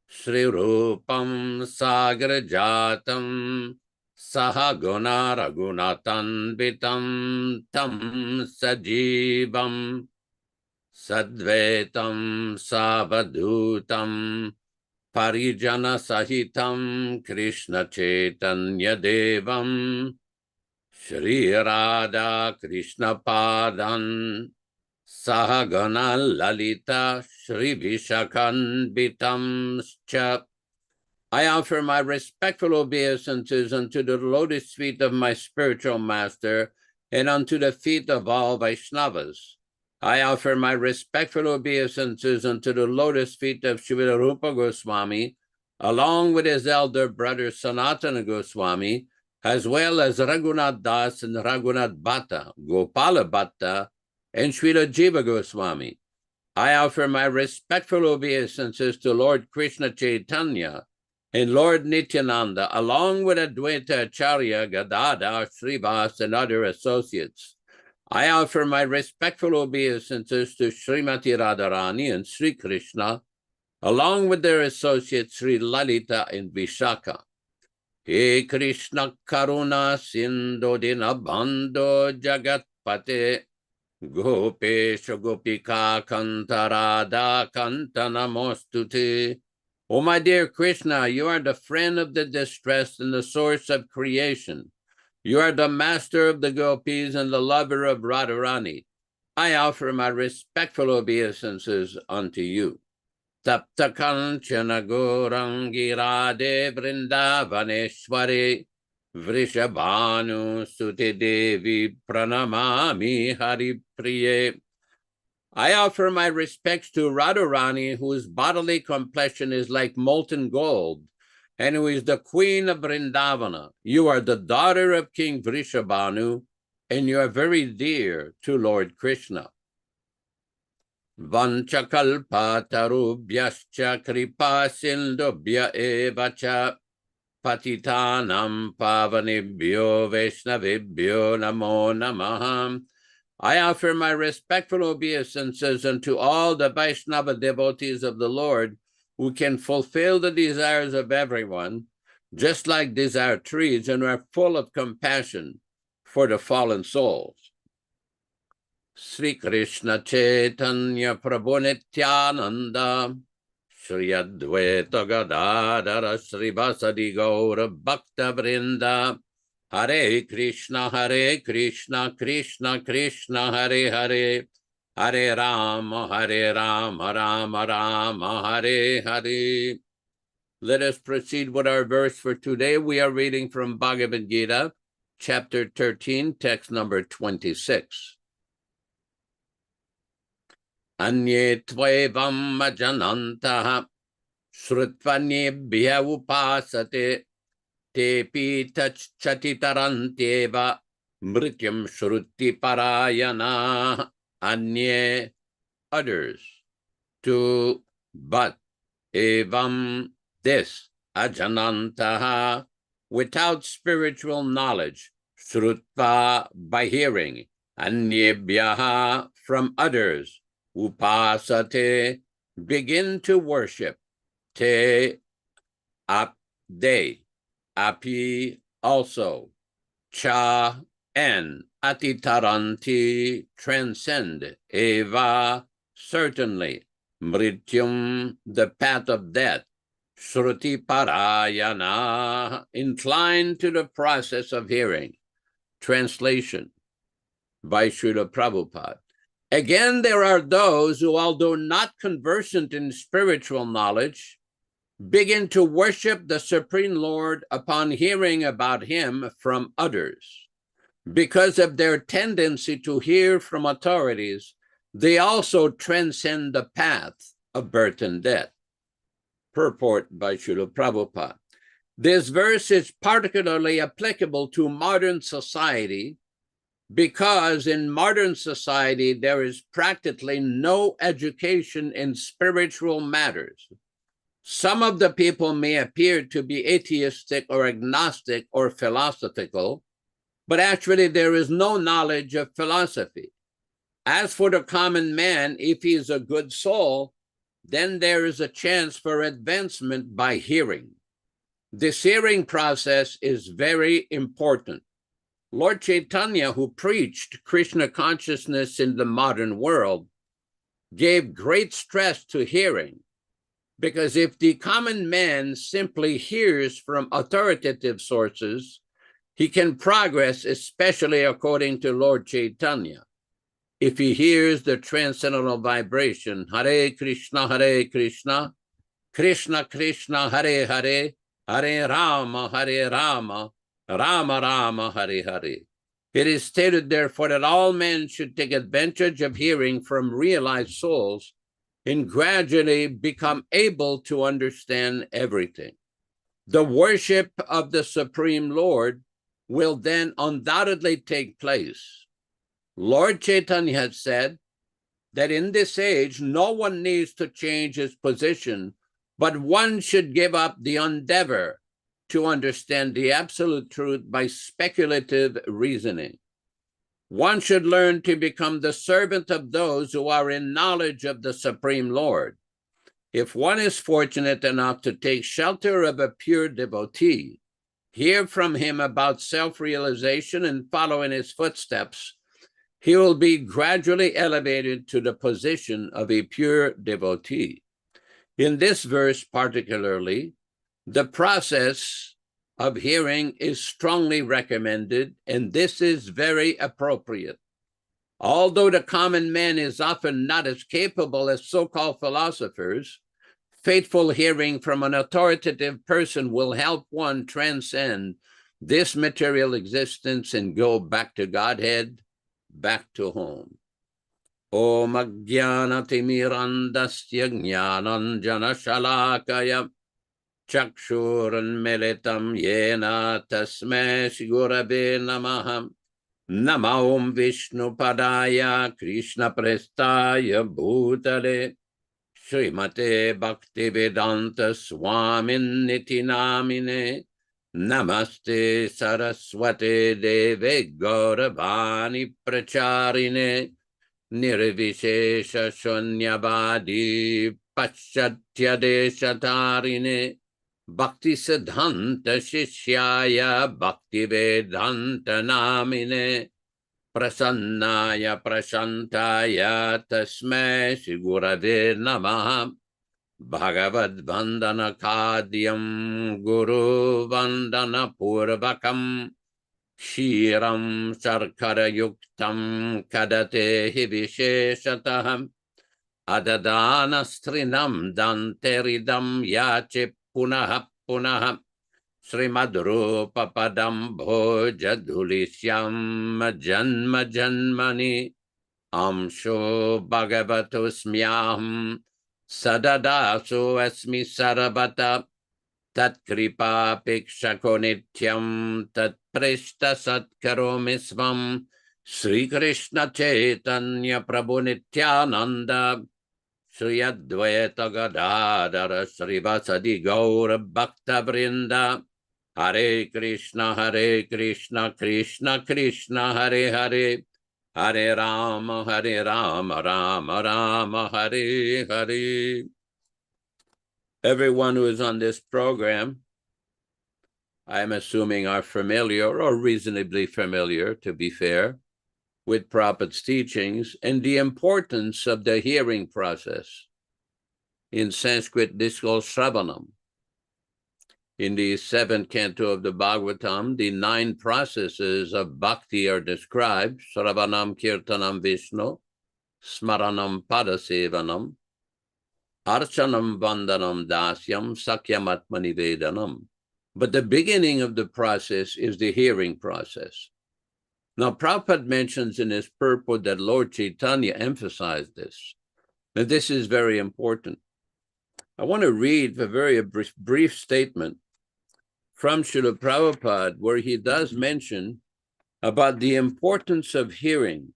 Shri Rupam Sagar Jatam Sahaguna Raghunatan Vitam Tam Sajivam Sadvetam Savadutam Parijana Sahitam Krishna Chaitanya Devam Shri Radha Krishna Padan Sahagana Lalita Shri Vishakan Bitamscha. I offer my respectful obeisances unto the lotus feet of my spiritual master and unto the feet of all Vaishnavas. I offer my respectful obeisances unto the lotus feet of Srila Rupa Goswami, along with his elder brother Sanatana Goswami, as well as Raghunath Das and Raghunath Bhatta, Gopala Bhatta, and Srila Jiva Goswami. I offer my respectful obeisances to Lord Krishna Chaitanya and Lord Nityananda, along with Advaita Acharya, Gadadhar, Srivas, and other associates. I offer my respectful obeisances to Srimati Radharani and Sri Krishna, along with their associates Sri Lalita and Vishaka. He Krishna Karuna Sindhu Dinabandho Jagatpate Gopesha Gopika Kantarada Kantanamostute. O my dear Krishna, you are the friend of the distressed and the source of creation. You are the master of the gopis and the lover of Radharani. I offer my respectful obeisances unto you. Tapta Kanchana Gaurangi Radhe Vrindavaneshwari Vrishabhanu Sute Devi Pranamami Hari Priye. I offer my respects to Radharani, whose bodily complexion is like molten gold, and who is the queen of Vrindavana. You are the daughter of King Vrishabhanu, and you are very dear to Lord Krishna. Vanchakalpatarubhyascha kripa sindubhya evacha patitanam pavanibhyo vaishnavibhyo namo namaham. I offer my respectful obeisances unto all the Vaishnava devotees of the Lord who can fulfill the desires of everyone, just like desire trees, and are full of compassion for the fallen souls. Sri Krishna Chaitanya Prabhu Nityananda Shri Advaita Gadadhara Sri Vasadi Gaura Bhakta Vrinda Hare Krishna Krishna Krishna Hare Hare Hare Rama Rama Rama Hare Hare. Let us proceed with our verse for today. We are reading from Bhagavad-gītā, chapter 13, text number 26. Anye tvevam ajanantaha srutvanyebhya upasate tepi tachatitaranteva mrityam shruti parayana. Anye, others, to, but, evam, this, ajanantaha, without spiritual knowledge, srutva, by hearing, anyebhyaha, from others, upasate, begin to worship, te, they, api, also, cha, and, atitaranti, transcend, eva, certainly, mrityum, the path of death, shruti parayana, inclined to the process of hearing. Translation by Srila Prabhupada. Again, there are those who, although not conversant in spiritual knowledge, begin to worship the Supreme Lord upon hearing about him from others. Because of their tendency to hear from authorities, they also transcend the path of birth and death. Purport by Srila Prabhupada. This verse is particularly applicable to modern society because in modern society there is practically no education in spiritual matters. Some of the people may appear to be atheistic or agnostic or philosophical, but actually there is no knowledge of philosophy. As for the common man, if he is a good soul, then there is a chance for advancement by hearing. This hearing process is very important. Lord Chaitanya, who preached Krishna consciousness in the modern world, gave great stress to hearing, because if the common man simply hears from authoritative sources, he can progress, especially according to Lord Chaitanya. If he hears the transcendental vibration, Hare Krishna, Krishna Krishna, Hare Hare, Hare Rama, Rama Rama, Hare Hare. It is stated, therefore, that all men should take advantage of hearing from realized souls and gradually become able to understand everything. The worship of the Supreme Lord will then undoubtedly take place. Lord Chaitanya has said that in this age, no one needs to change his position, but one should give up the endeavor to understand the absolute truth by speculative reasoning. One should learn to become the servant of those who are in knowledge of the Supreme Lord. If one is fortunate enough to take shelter of a pure devotee, hear from him about self-realization and follow in his footsteps, he will be gradually elevated to the position of a pure devotee. In this verse particularly, the process of hearing is strongly recommended, and this is very appropriate. Although the common man is often not as capable as so-called philosophers, faithful hearing from an authoritative person will help one transcend this material existence and go back to Godhead, back to home. Om Ajnana-timirandasya Jnananjana Shalakaya Chakshuranmilitam Yena Tasmai Shigurave Namaha. Nama Om Vishnu Padaya Krishna Prestaya Bhutale Srimate Bhaktivedanta Swami Namine. Namaste Saraswate Deve Gauravani Pracharine Nirvishesha Shunyavadi Paschatya Deshatarine Bhakti Siddhanta Shishyaya Bhaktivedanta Namine Prasannaya Prashantaya Tasmai Shigurave Namaha. Bhagavad-vandana Kadyam Guru Vandana Purvakam Shiram Sarkara Yuktam Kadate Hivisheshataham Adadana Strinam Danteridam Yache punaha punaha Srimad Rupa Padam Bhoja Dhulisyam Janma Janmani Amsho Bhagavato Smyaham Sadadaso Asmi Sarabata Tat Kripa Pikshako Nityam Tat Prishta Satkaromi Svam Sri Krishna Chaitanya Prabhu Nityananda Sri Advaita Gadadara Srivasadi Gaura Bhakta Vrinda Hare Krishna, Krishna Krishna, Hare Hare, Hare Rama, Rama Rama, Hare Hare. Everyone who is on this program, I'm assuming are familiar or reasonably familiar, to be fair, with Prabhupada's teachings and the importance of the hearing process. In Sanskrit, this is called Shravanam. In the 7th canto of the Bhagavatam, the 9 processes of bhakti are described: Shravanam, Kirtanam, Vishnu, Smaranam, Padasevanam, Archanam, Vandanam, Dasyam, Sakyam, Atmanivedanam. But the beginning of the process is the hearing process. Now, Prabhupada mentions in his purport that Lord Chaitanya emphasized this, and this is very important. I want to read a very brief statement from Srila Prabhupada, where he does mention about the importance of hearing.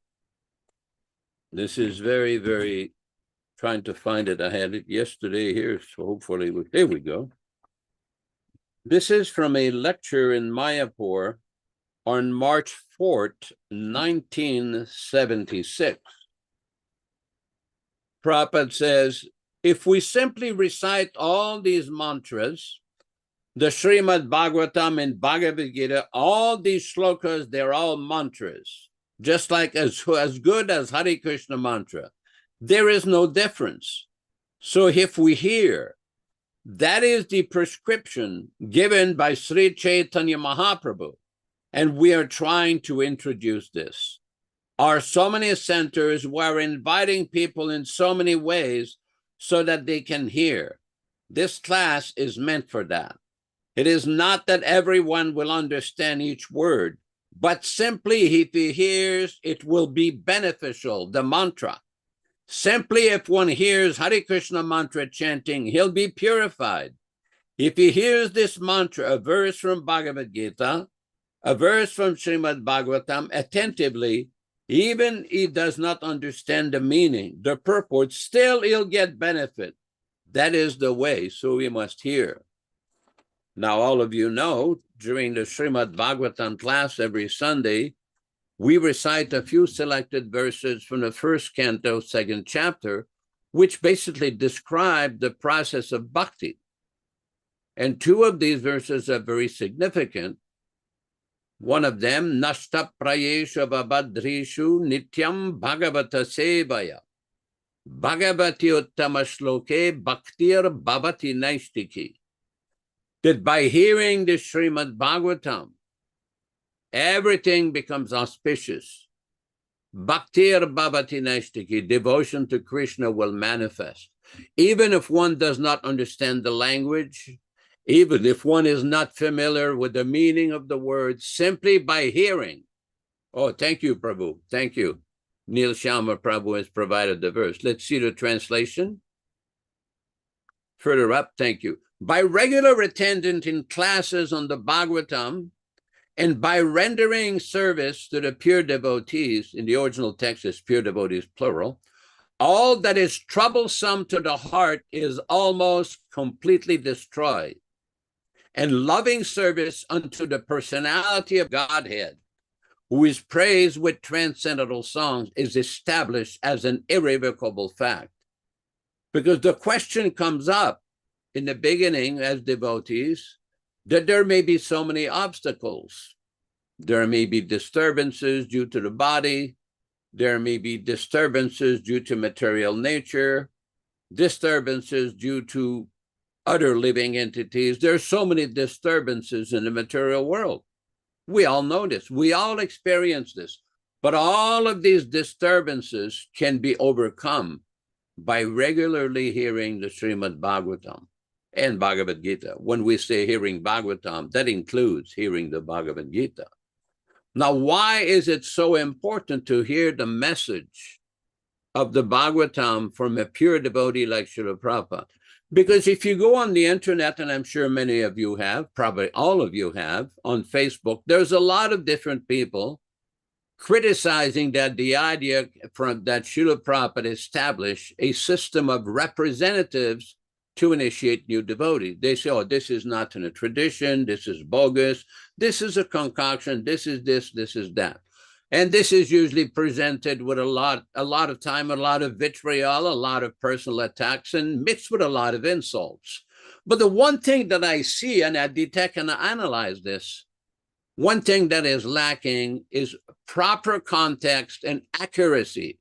This is very, very, trying to find it. I had it yesterday here, so hopefully, here we go. This is from a lecture in Mayapur on March 4th, 1976. Prabhupada says, if we simply recite all these mantras, the Srimad Bhagavatam and Bhagavad-gītā, all these shlokas, they're all mantras, just like as good as Hare Krishna mantra. There is no difference. So if we hear, that is the prescription given by Sri Chaitanya Mahaprabhu, and we are trying to introduce this. Are so many centers where inviting people in so many ways so that they can hear. This class is meant for that. It is not that everyone will understand each word, but simply if he hears, it will be beneficial, the mantra. Simply if one hears Hare Krishna mantra chanting, he'll be purified. If he hears this mantra, a verse from Bhagavad-gītā, a verse from Srimad Bhagavatam, attentively, even he does not understand the meaning, the purport, still he'll get benefit. That is the way, so we must hear. Now, all of you know, during the Srimad Bhagavatam class every Sunday, we recite a few selected verses from the 1st canto, 2nd chapter, which basically describe the process of bhakti. And 2 of these verses are very significant. One of them, Nashta Prayesha Vabhadrishu Nityam Bhagavata Sevaya. Bhagavati Uttama Shloke Bhaktir Bhavati Naistiki. That by hearing the Srimad Bhagavatam, everything becomes auspicious. Bhaktir Bhavati Naistiki, devotion to Krishna will manifest. Even if one does not understand the language, even if one is not familiar with the meaning of the words, simply by hearing. Oh, thank you, Prabhu. Thank you. Neil Sharma Prabhu has provided the verse. Let's see the translation. Further up, thank you. By regular attendance in classes on the Bhagavatam, and by rendering service to the pure devotees, in the original text is pure devotees, plural, all that is troublesome to the heart is almost completely destroyed. And loving service unto the personality of Godhead, who is praised with transcendental songs, is established as an irrevocable fact. Because the question comes up in the beginning as devotees, that there may be so many obstacles. There may be disturbances due to the body. There may be disturbances due to material nature, disturbances due to other living entities. There are so many disturbances in the material world. We all know this. We all experience this. But all of these disturbances can be overcome by regularly hearing the Srimad Bhagavatam. and Bhagavad-gītā. When we say hearing Bhagavatam, that includes hearing the Bhagavad-gītā. Now, why is it so important to hear the message of the Bhagavatam from a pure devotee like Srila Prabhupada? Because if you go on the internet, and I'm sure many of you have, probably all of you have, on Facebook, there's a lot of different people criticizing that the idea from that Srila Prabhupada established a system of representatives to initiate new devotees. They say, oh, this is not in a tradition, this is bogus, this is a concoction, this is this, this is that. And this is usually presented with a lot of time, a lot of vitriol, a lot of personal attacks, and mixed with a lot of insults. But the one thing that I see, and I detect and I analyze this, one thing that is lacking is proper context and accuracy.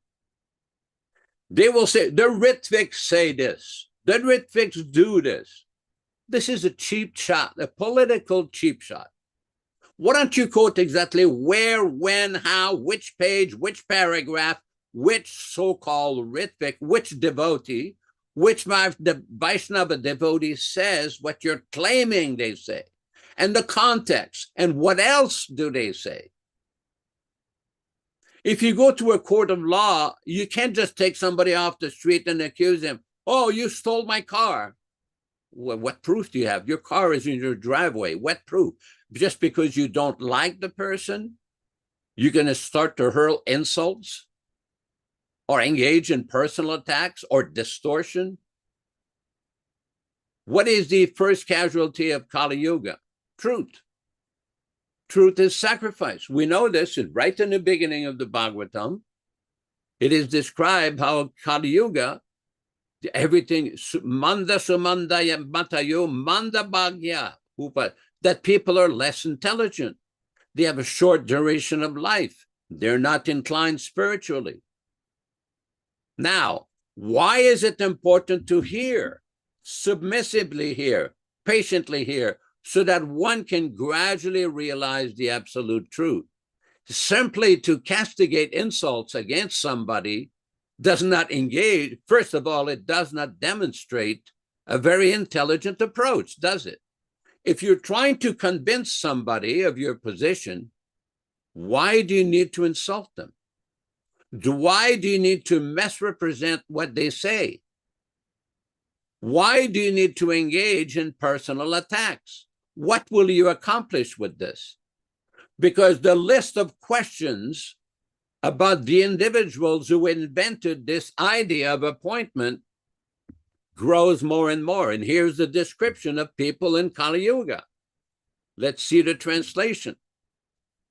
They will say, the Ritviks say this, the Ritviks do this. This is a cheap shot, a political cheap shot. Why don't you quote exactly where, when, how, which page, which paragraph, which so-called Ritvik, which devotee, which Vaishnava devotee says what you're claiming they say, and the context, and what else do they say? If you go to a court of law, you can't just take somebody off the street and accuse him, oh, you stole my car. Well, what proof do you have? Your car is in your driveway. What proof? Just because you don't like the person, you're going to start to hurl insults or engage in personal attacks or distortion? What is the first casualty of Kali Yuga? Truth. Truth is sacrifice. We know this right in the beginning of the Bhagavatam. It is described how Kali Yuga, everything, manda sumandaya matayo manda bhagya, that people are less intelligent. They have a short duration of life. They're not inclined spiritually. Now, why is it important to hear, submissively hear, patiently hear, so that one can gradually realize the absolute truth? Simply to castigate insults against somebody does not engage. First of all, it does not demonstrate a very intelligent approach, does it? If you're trying to convince somebody of your position, why do you need to insult them? Why do you need to misrepresent what they say? Why do you need to engage in personal attacks? What will you accomplish with this? Because the list of questions about the individuals who invented this idea of appointment grows more and more. And here's the description of people in Kali Yuga. Let's see the translation.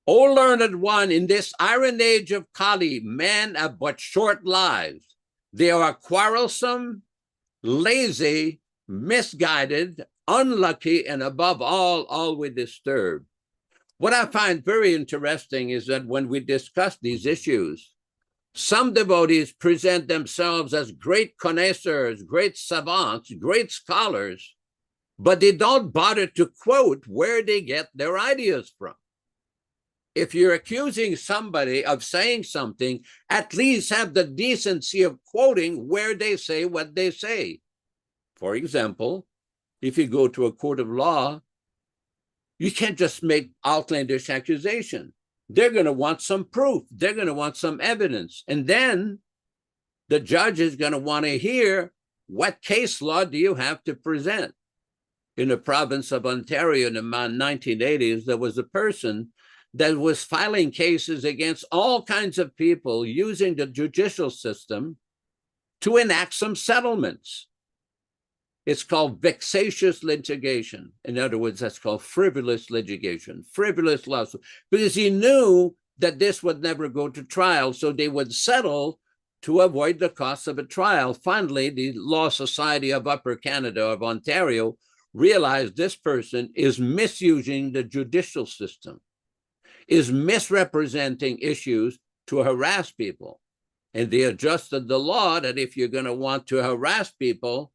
O learned one, in this iron age of Kali, men have but short lives. They are quarrelsome, lazy, misguided, unlucky, and above all, always disturbed. What I find very interesting is that when we discuss these issues, some devotees present themselves as great connoisseurs, great savants, great scholars, but they don't bother to quote where they get their ideas from. If you're accusing somebody of saying something, at least have the decency of quoting where they say what they say. For example, if you go to a court of law, you can't just make outlandish accusation. They're going to want some proof. They're going to want some evidence. And then the judge is going to want to hear, what case law do you have to present? In the province of Ontario in the 1980s, there was a person that was filing cases against all kinds of people using the judicial system to enact some settlements. It's called vexatious litigation. In other words, that's called frivolous litigation, frivolous lawsuit, because he knew that this would never go to trial, so they would settle to avoid the cost of a trial. Finally, the Law Society of Upper Canada of Ontario realized this person is misusing the judicial system, is misrepresenting issues to harass people. And they adjusted the law that if you're going to want to harass people,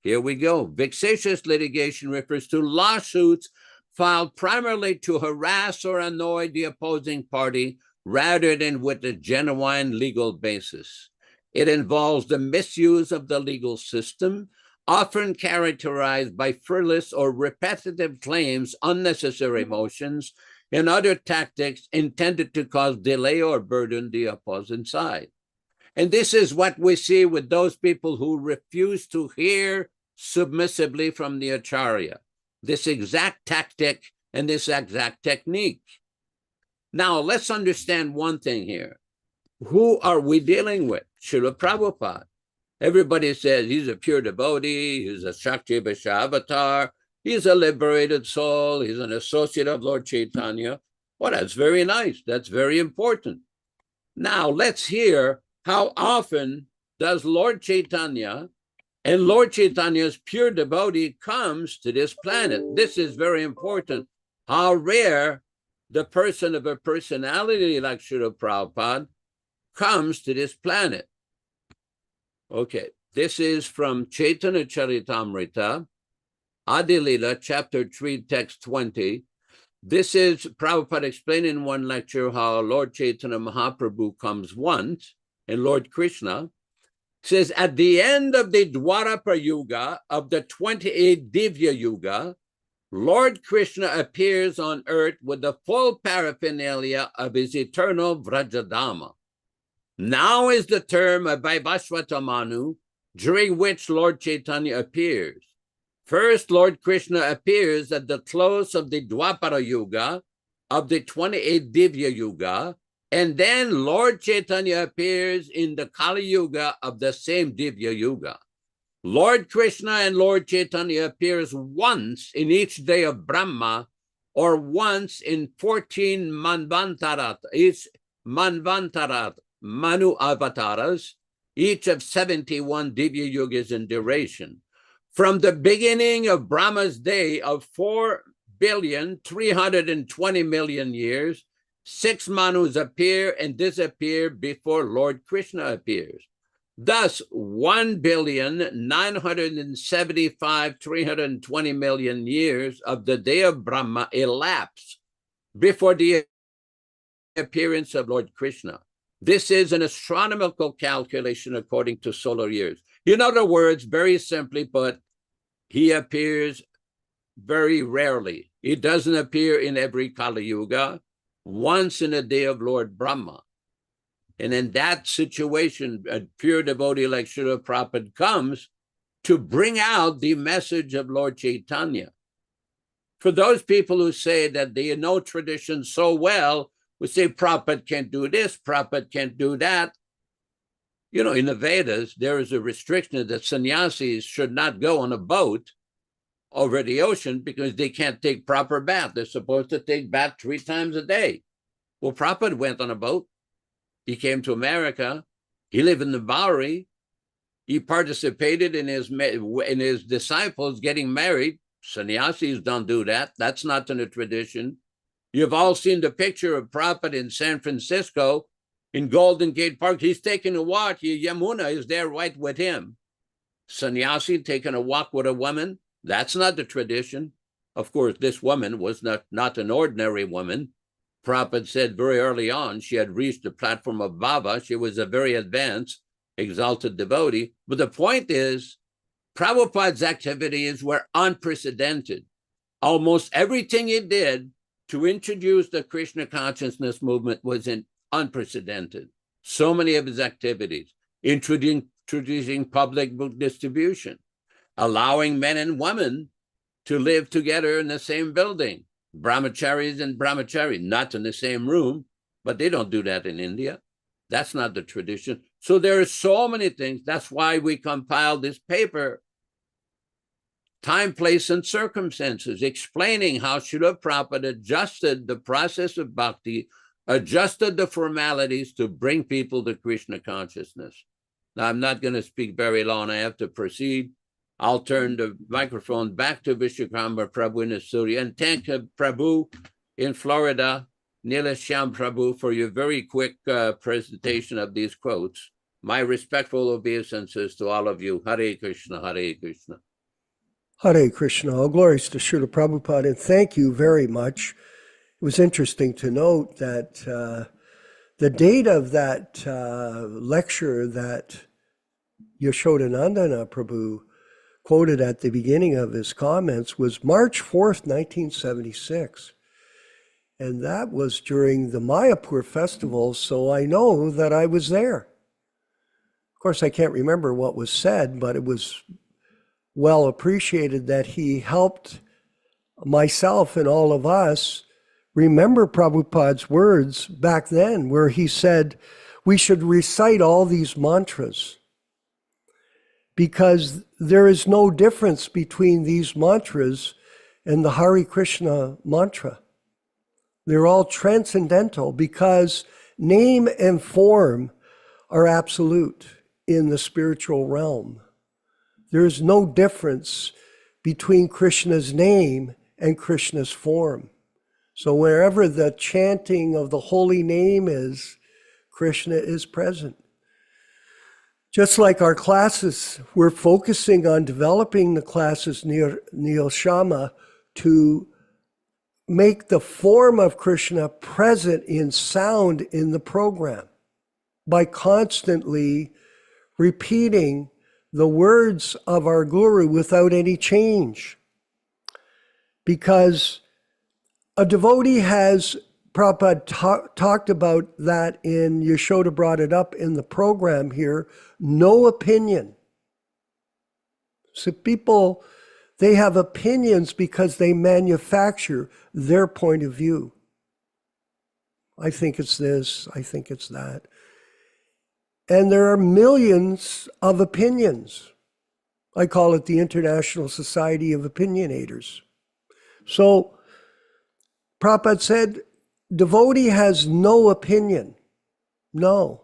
here we go. Vexatious litigation refers to lawsuits filed primarily to harass or annoy the opposing party rather than with a genuine legal basis. It involves the misuse of the legal system, often characterized by frivolous or repetitive claims, unnecessary emotions, and other tactics intended to cause delay or burden the opposing side. And this is what we see with those people who refuse to hear submissively from the Acharya, this exact tactic and this exact technique. Now, let's understand one thing here. Who are we dealing with? Srila Prabhupada. Everybody says he's a pure devotee, he's a Shakti Vaishya avatar, he's a liberated soul, he's an associate of Lord Chaitanya. Well, that's very nice. That's very important. Now, let's hear how often does Lord Chaitanya and Lord Chaitanya's pure devotee comes to this planet. This is very important. How rare the person of a personality like Srila Prabhupada comes to this planet. Okay, this is from Chaitanya Charitamrita, Adilila, chapter 3, text 20. This is Prabhupada explaining in one lecture how Lord Chaitanya Mahaprabhu comes once, and Lord Krishna says, at the end of the Dwarapa Yuga, of the 28 Divya Yuga, Lord Krishna appears on earth with the full paraphernalia of his eternal Vrajadama. Now is the term of Vaivashvatamanu, during which Lord Chaitanya appears. First, Lord Krishna appears at the close of the Dwapara Yuga, of the 28 Divya Yuga, and then Lord Chaitanya appears in the Kali Yuga of the same Divya Yuga. Lord Krishna and Lord Chaitanya appears once in each day of Brahma, or once in 14 Manvantarat, each Manvantarat, Manu avatars, each of 71 Divya Yugas in duration. From the beginning of Brahma's day of 4,320,000,000 years, 6 Manus appear and disappear before Lord Krishna appears. Thus, 1,975,320,000,000 years of the day of Brahma elapse before the appearance of Lord Krishna. This is an astronomical calculation according to solar years. In other words, very simply put, he appears very rarely. He doesn't appear in every Kali Yuga, once in a day of Lord Brahma. And in that situation, a pure devotee like Srila Prabhupada comes to bring out the message of Lord Chaitanya. For those people who say that they know tradition so well, we say Prabhupada can't do this, Prabhupada can't do that. You know, in the Vedas, there is a restriction that sannyasis should not go on a boat over the ocean because they can't take proper bath. They're supposed to take bath 3 times a day. Well, Prabhupada went on a boat. He came to America. He lived in the Bowery. He participated in his disciples getting married. Sannyasis don't do that. That's not in the tradition. You've all seen the picture of Prabhupada in San Francisco in Golden Gate Park. He's taking a walk. Yamuna is there right with him. Sannyasi taking a walk with a woman. That's not the tradition. Of course, this woman was not an ordinary woman. Prabhupada said very early on, she had reached the platform of Baba. She was a very advanced, exalted devotee. But the point is, Prabhupada's activities were unprecedented. Almost everything he did to introduce the Krishna consciousness movement was unprecedented. So many of his activities, introducing public book distribution, allowing men and women to live together in the same building, brahmacharis and brahmachari, not in the same room, but they don't do that in India. That's not the tradition. So there are so many things. That's why we compiled this paper, Time, Place, and Circumstances, explaining how Srila Prabhupada adjusted the process of bhakti, adjusted the formalities to bring people to Krishna consciousness. Now, I'm not going to speak very long. I have to proceed. I'll turn the microphone back to Vishwakarma Prabhu in the studio and thank Prabhu in Florida, Nileshyam Prabhu, for your very quick presentation of these quotes. My respectful obeisances to all of you. Hare Krishna, Hare Krishna. Hare Krishna, all glories to Srila Prabhupada, and thank you very much. It was interesting to note that the date of that lecture that Yaśodā-nandana Prabhu quoted at the beginning of his comments was March 4th, 1976. And that was during the Mayapur festival, so I know that I was there. Of course, I can't remember what was said, but it was well appreciated that he helped myself and all of us remember Prabhupada's words back then, where he said we should recite all these mantras because there is no difference between these mantras and the Hare Krishna mantra. They're all transcendental because name and form are absolute in the spiritual realm. There is no difference between Krishna's name and Krishna's form. So wherever the chanting of the holy name is, Krishna is present. Just like our classes, we're focusing on developing the classes Niyashama to make the form of Krishna present in sound in the program by constantly repeating the words of our Guru without any change. Because a devotee has, Prabhupada talked about that in, Yasoda brought it up in the program here, no opinion. So people, they have opinions because they manufacture their point of view. I think it's this, I think it's that. And there are millions of opinions. I call it the International Society of Opinionators. So Prabhupada said, devotee has no opinion. No.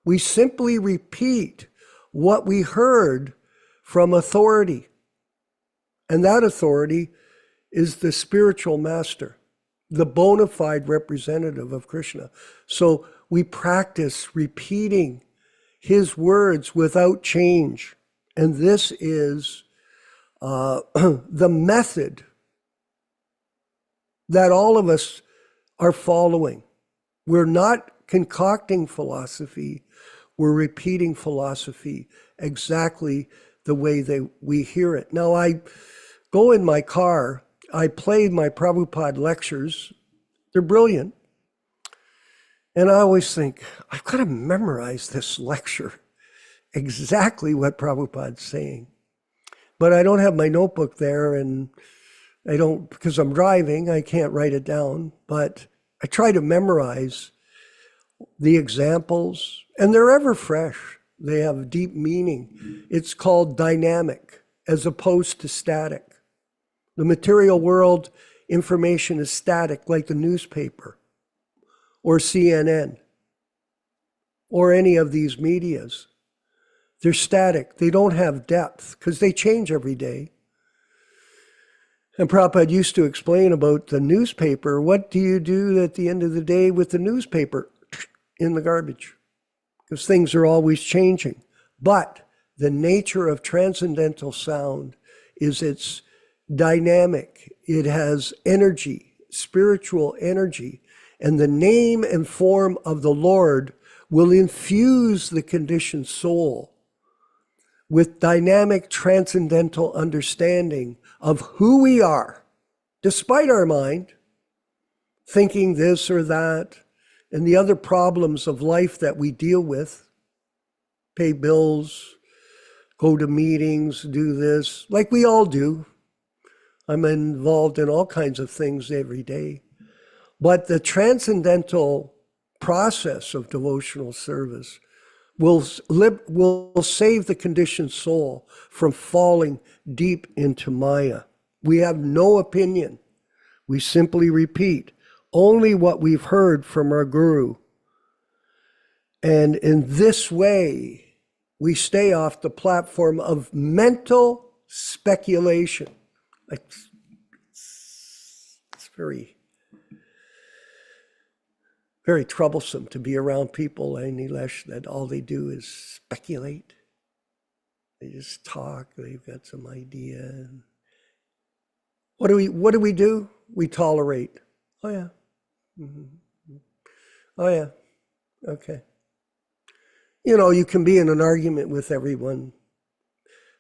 We simply repeat what we heard from authority. And that authority is the spiritual master, the bona fide representative of Krishna. So we practice repeating his words without change. And this is the method that all of us are following. We're not concocting philosophy, we're repeating philosophy exactly the way we hear it. Now, I go in my car, I play my Prabhupada lectures, they're brilliant, and I always think, I've got to memorize this lecture, exactly what Prabhupada's saying. But I don't have my notebook there, and I don't, because I'm driving, I can't write it down, but I try to memorize the examples, and they're ever fresh. They have deep meaning. It's called dynamic as opposed to static. The material world, information is static, like the newspaper or CNN or any of these medias. They're static. They don't have depth because they change every day. And Prabhupada used to explain about the newspaper. What do you do at the end of the day with the newspaper? In the garbage. Because things are always changing. But the nature of transcendental sound is it's dynamic. It has energy, spiritual energy. And the name and form of the Lord will infuse the conditioned soul with dynamic transcendental understanding of who we are, despite our mind, thinking this or that, and the other problems of life that we deal with, pay bills, go to meetings, do this, like we all do. I'm involved in all kinds of things every day. But the transcendental process of devotional service will save the conditioned soul from falling deep into Maya. We have no opinion. We simply repeat only what we've heard from our Guru. And in this way, we stay off the platform of mental speculation. It's very, very troublesome to be around people, Nilesh, that all they do is speculate. They just talk, they've got some idea. What do we do? We tolerate. Oh yeah. Mm-hmm. Oh yeah. Okay. You know, you can be in an argument with everyone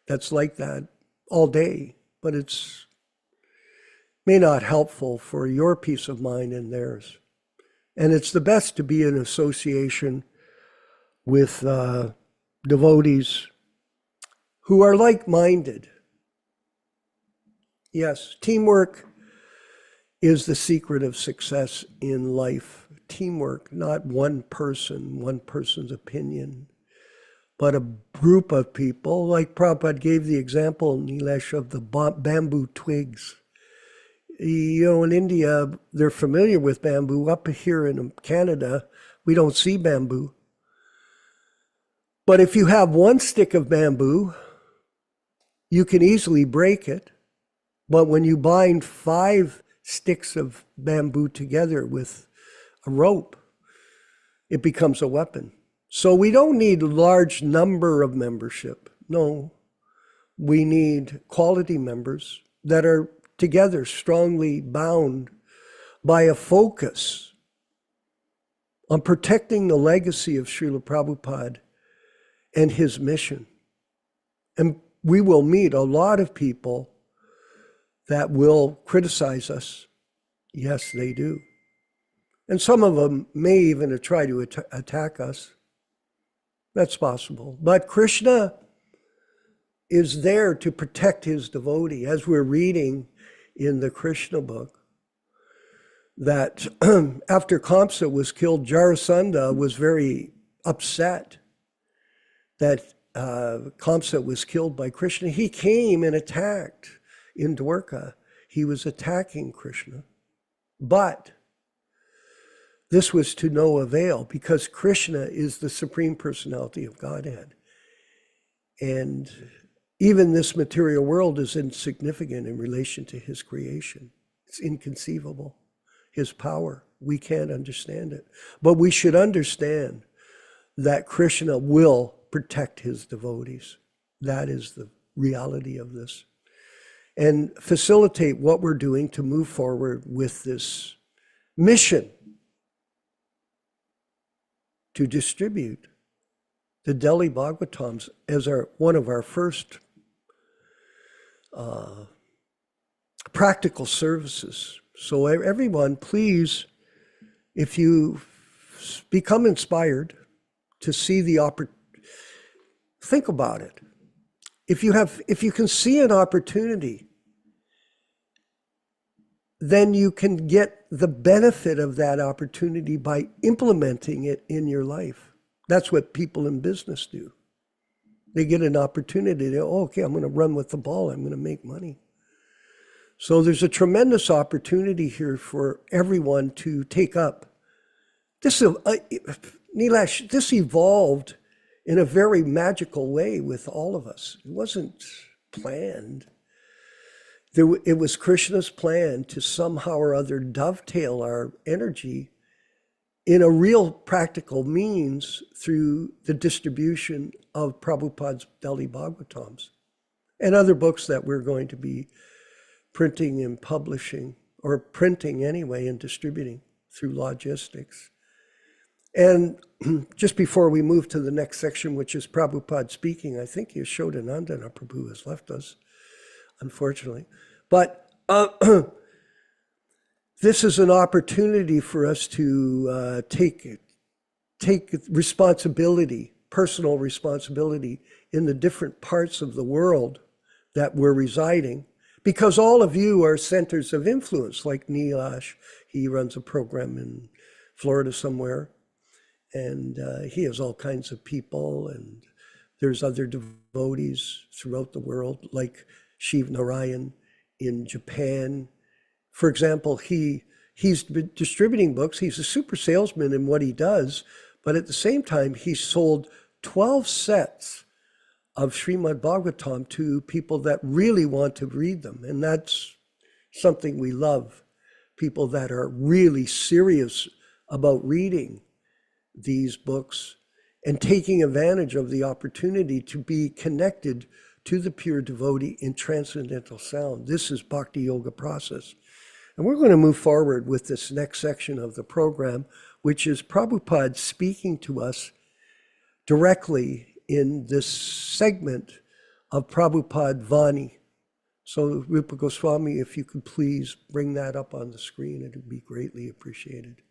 that's like that. all day, but it's may not helpful for your peace of mind and theirs. And it's the best to be in association with devotees who are like-minded. Yes, teamwork is the secret of success in life. Teamwork, not one person's opinion, but a group of people. Like Prabhupada gave the example, Nilesh, of the bamboo twigs. You know, in India, they're familiar with bamboo. Up here in Canada, we don't see bamboo. But if you have one stick of bamboo, you can easily break it. But when you bind 5 sticks of bamboo together with a rope, it becomes a weapon. So we don't need a large number of membership. No, we need quality members that are together strongly bound by a focus on protecting the legacy of Srila Prabhupada and his mission. And we will meet a lot of people that will criticize us. Yes, they do. And some of them may even try to attack us. That's possible. But Krishna is there to protect his devotee. As we're reading in the Krishna book, that after Kamsa was killed, Jarasandha was very upset that Kamsa was killed by Krishna. He came and attacked in Dwarka. He was attacking Krishna. But this was to no avail, because Krishna is the Supreme Personality of Godhead. And even this material world is insignificant in relation to his creation. It's inconceivable. His power, we can't understand it. But we should understand that Krishna will protect his devotees. That is the reality of this. And facilitate what we're doing to move forward with this mission to distribute the Delhi Bhagavatams as one of our first practical services. So everyone, please, if you become inspired to see the opportunity, think about it. If you can see an opportunity, then you can get the benefit of that opportunity by implementing it in your life. That's what people in business do. They get an opportunity. They, okay, I'm going to run with the ball. I'm going to make money. So there's a tremendous opportunity here for everyone to take up. Nilesh, this evolved in a very magical way with all of us. It wasn't planned. It was Krishna's plan to somehow or other dovetail our energy in a real practical means through the distribution of Prabhupada's Delhi Bhagavatams and other books that we're going to be printing and publishing, or printing anyway and distributing through logistics. And just before we move to the next section, which is Prabhupada speaking, I think Yaśodā-nandana Prabhu has left us, unfortunately. But this is an opportunity for us to take responsibility, personal responsibility in the different parts of the world that we're residing, because all of you are centers of influence, like Nilesh. He runs a program in Florida somewhere, and he has all kinds of people, and there's other devotees throughout the world, like Shiv Narayan in Japan. For example, he's distributing books. He's a super salesman in what he does, but at the same time, he sold 12 sets of Srimad Bhagavatam to people that really want to read them. And that's something we love, people that are really serious about reading these books and taking advantage of the opportunity to be connected to the pure devotee in transcendental sound. This is Bhakti Yoga process. And we're going to move forward with this next section of the program, which is Prabhupada speaking to us directly in this segment of Prabhupada Vani. So Rupa Goswami, if you could please bring that up on the screen, it would be greatly appreciated.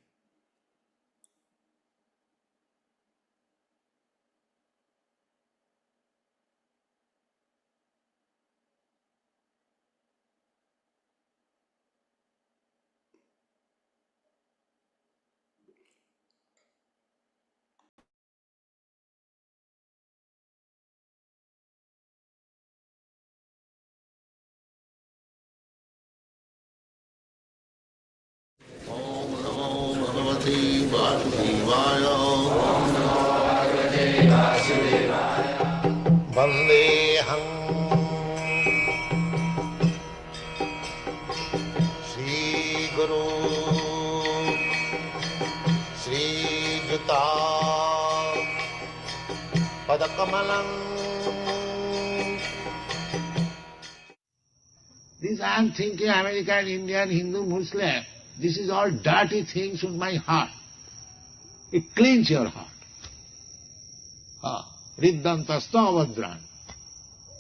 Vandeham Shri Guru Shri Juta Padakamalam. This I am thinking American, Indian, Hindu, Muslim. This is all dirty things in my heart. It cleans your heart. Riddhantasthavadran.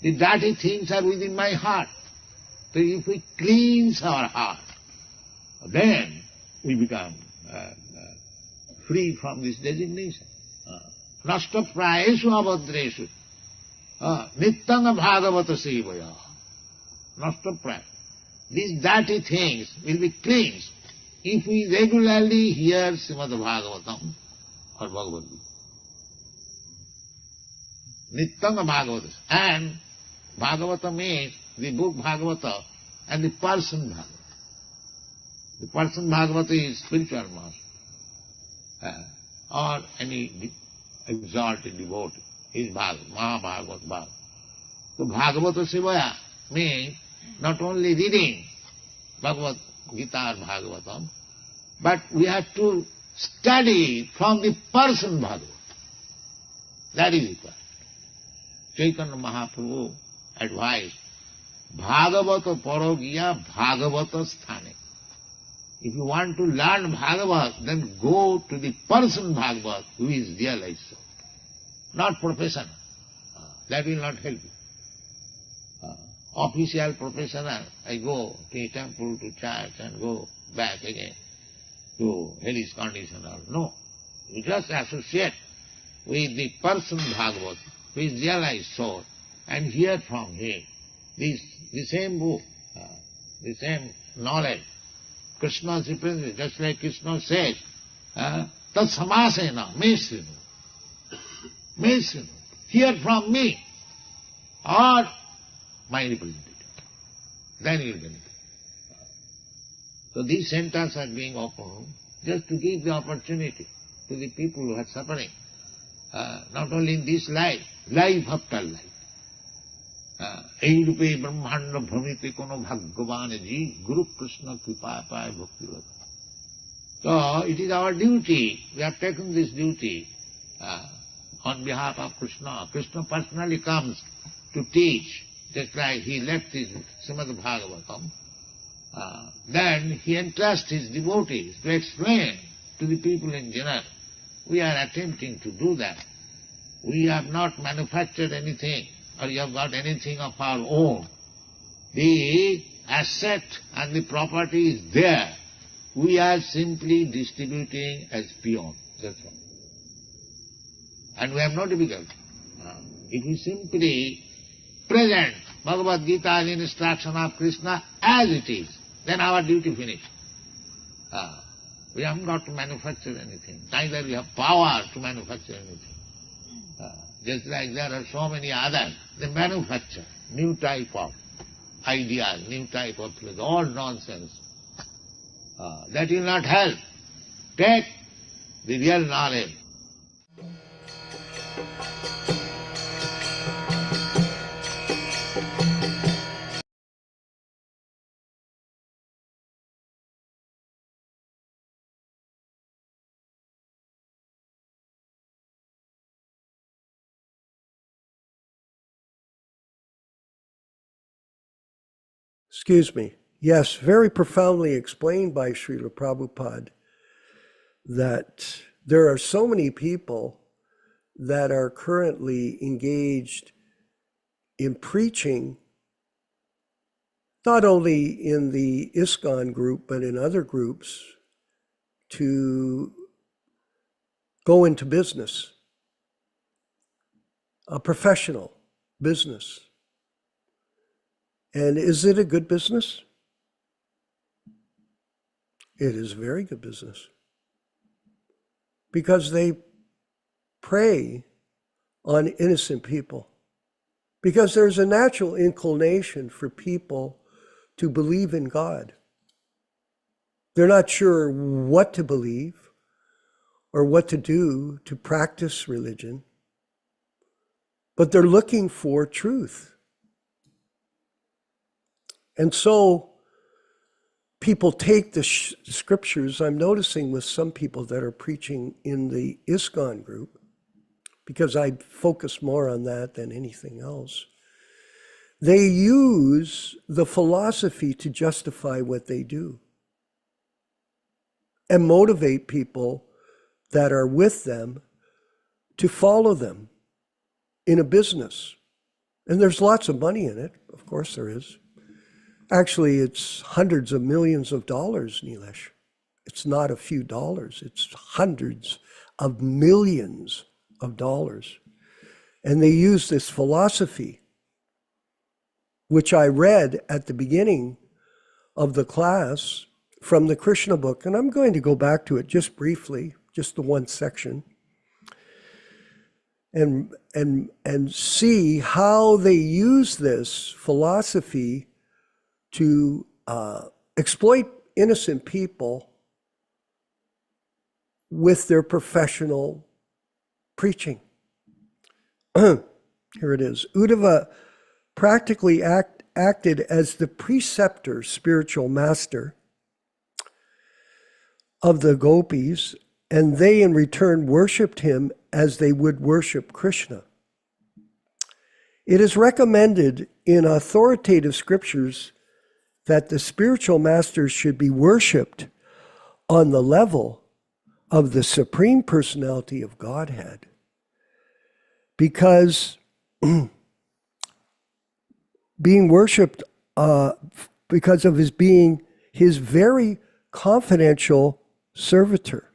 The dirty things are within my heart. So if we cleanse our heart, then we become free from this designation. Nashta prayesu avadreshu. Nittanga bhagavata sevaya. Nashta praya. These dirty things will be cleansed if we regularly hear Srimad Bhagavatam or Bhagavad-gītā. Nittanga Bhagavata. And Bhagavata means the book Bhagavata and the person Bhagavata. The person Bhagavata is spiritual master or any exalted devotee. He is Bhagavata, Mahabhagavata, Bhagavata. So Bhagavata Sevaya means not only reading Bhagavad-gītā or Bhagavatam, but we have to study from the person Bhagavata. That is required. Chaitanya Mahaprabhu advised, Bhagavata parogiya Bhagavata sthane. If you want to learn Bhagavat, then go to the person Bhagavat who is realized so. Not professional. That will not help you. Official professional, I go to a temple, to church and go back again to hellish conditional. No. You just associate with the person Bhagavat who is realized soul and hear from him the same book, the same knowledge. Krishna's representation, just like Krishna says, Tat samasena, mesrinu. Mesrinu. Hear from me or my representative. Then you will benefit. So these centers are being opened just to give the opportunity to the people who are suffering, not only in this life after life. Ei rupe brahmanda bhramite kono bhagavan ji Guru Krishna kripa paya bhakti. So it is our duty, we have taken this duty on behalf of Krishna. Krishna personally comes to teach, just like he left his Srimad Bhagavatam. Then he entrusts his devotees to explain to the people in general. We are attempting to do that. We have not manufactured anything, or we have got anything of our own. The asset and the property is there. We are simply distributing as peons. That's all. And we have no difficulty. If we simply present Bhagavad-gītā as instruction of Krishna as it is, then our duty finished. We haven't got to manufacture anything. Neither we have power to manufacture anything. Just like there are so many others, they manufacture new type of ideas, new type of philosophy, all nonsense. That will not help. Take the real knowledge. Excuse me. Yes, very profoundly explained by Srila Prabhupada that there are so many people that are currently engaged in preaching not only in the ISKCON group, but in other groups, to go into business, a professional business. And is it a good business? It is a very good business. Because they prey on innocent people. Because there's a natural inclination for people to believe in God. They're not sure what to believe or what to do to practice religion, but they're looking for truth. And so people take the scriptures. I'm noticing with some people that are preaching in the ISKCON group, because I focus more on that than anything else, they use the philosophy to justify what they do and motivate people that are with them to follow them in a business. And there's lots of money in it. Of course there is. Actually, it's hundreds of millions of dollars, Nilesh. It's not a few dollars. It's hundreds of millions of dollars. And they use this philosophy, which I read at the beginning of the class from the Krishna book. And I'm going to go back to it just briefly, just the one section, and see how they use this philosophy to exploit innocent people with their professional preaching. Here it is. Uddhava practically acted as the preceptor, spiritual master of the gopis, and they in return worshipped him as they would worship Krishna. It is recommended in authoritative scriptures that the spiritual masters should be worshipped on the level of the Supreme Personality of Godhead, because being worshipped because of his being his very confidential servitor.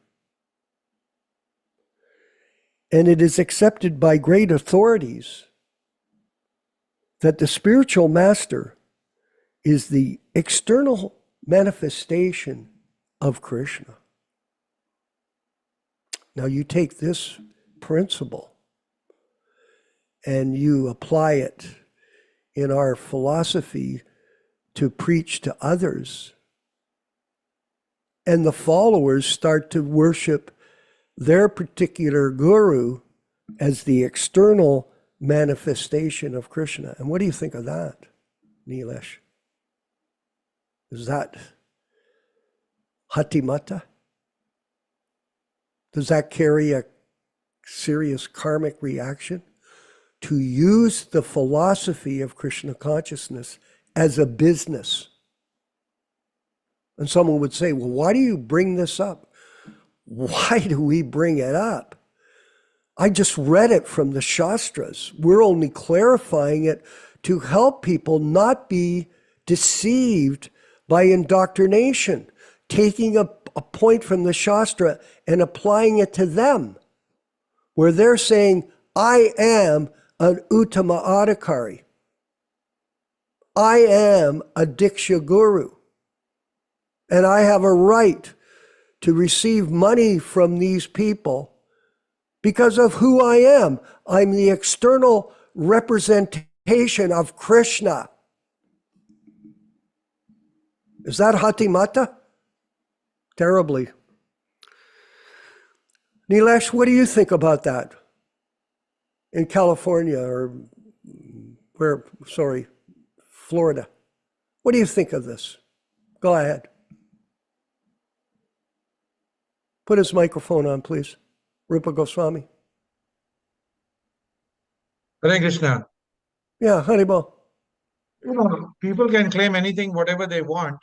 And it is accepted by great authorities that the spiritual master is the external manifestation of Krishna. Now you take this principle and you apply it in our philosophy to preach to others, and the followers start to worship their particular guru as the external manifestation of Krishna. And what do you think of that, Nilesh? Is that hatimata? Does that carry a serious karmic reaction? To use the philosophy of Krishna consciousness as a business. And someone would say, well, why do you bring this up? Why do we bring it up? I just read it from the Shastras. We're only clarifying it to help people not be deceived by indoctrination, taking a point from the Shastra and applying it to them, where they're saying, I am an Uttama-ācārya. I am a Diksha Guru, and I have a right to receive money from these people because of who I am. I'm the external representation of Krishna. Is that hatimata? Terribly. Nilesh, what do you think about that? In California or Florida. What do you think of this? Go ahead. Put his microphone on, please. Rupa Goswami. Hare Krishna. Yeah, Haribol. People can claim anything, whatever they want.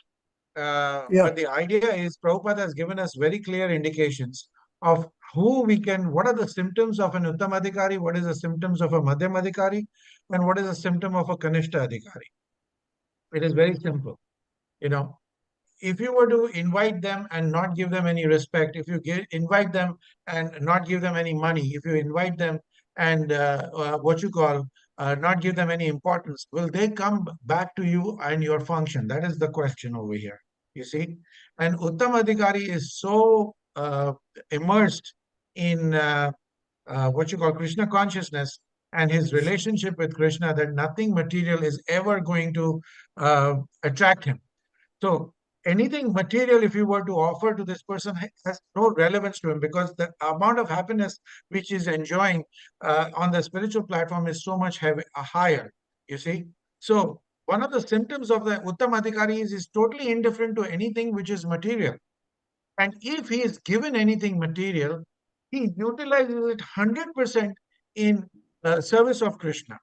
But the idea is Prabhupada has given us very clear indications of what are the symptoms of an Uttamadhikari, what is the symptoms of a Madhyamadhikari, and what is the symptom of a Kanishta Adhikari. It is very simple. If you were to invite them and not give them any respect, if you invite them and not give them any money, if you invite them and not give them any importance, will they come back to you and your function? That is the question over here, you see. And Uttam Adhikari is so immersed in Krishna consciousness and his relationship with Krishna that nothing material is ever going to attract him. So anything material, if you were to offer to this person, has no relevance to him, because the amount of happiness which he's enjoying on the spiritual platform is so much higher, you see. So one of the symptoms of the Uttam Adhikari is totally indifferent to anything which is material. And if he is given anything material, he utilizes it 100% in service of Krishna,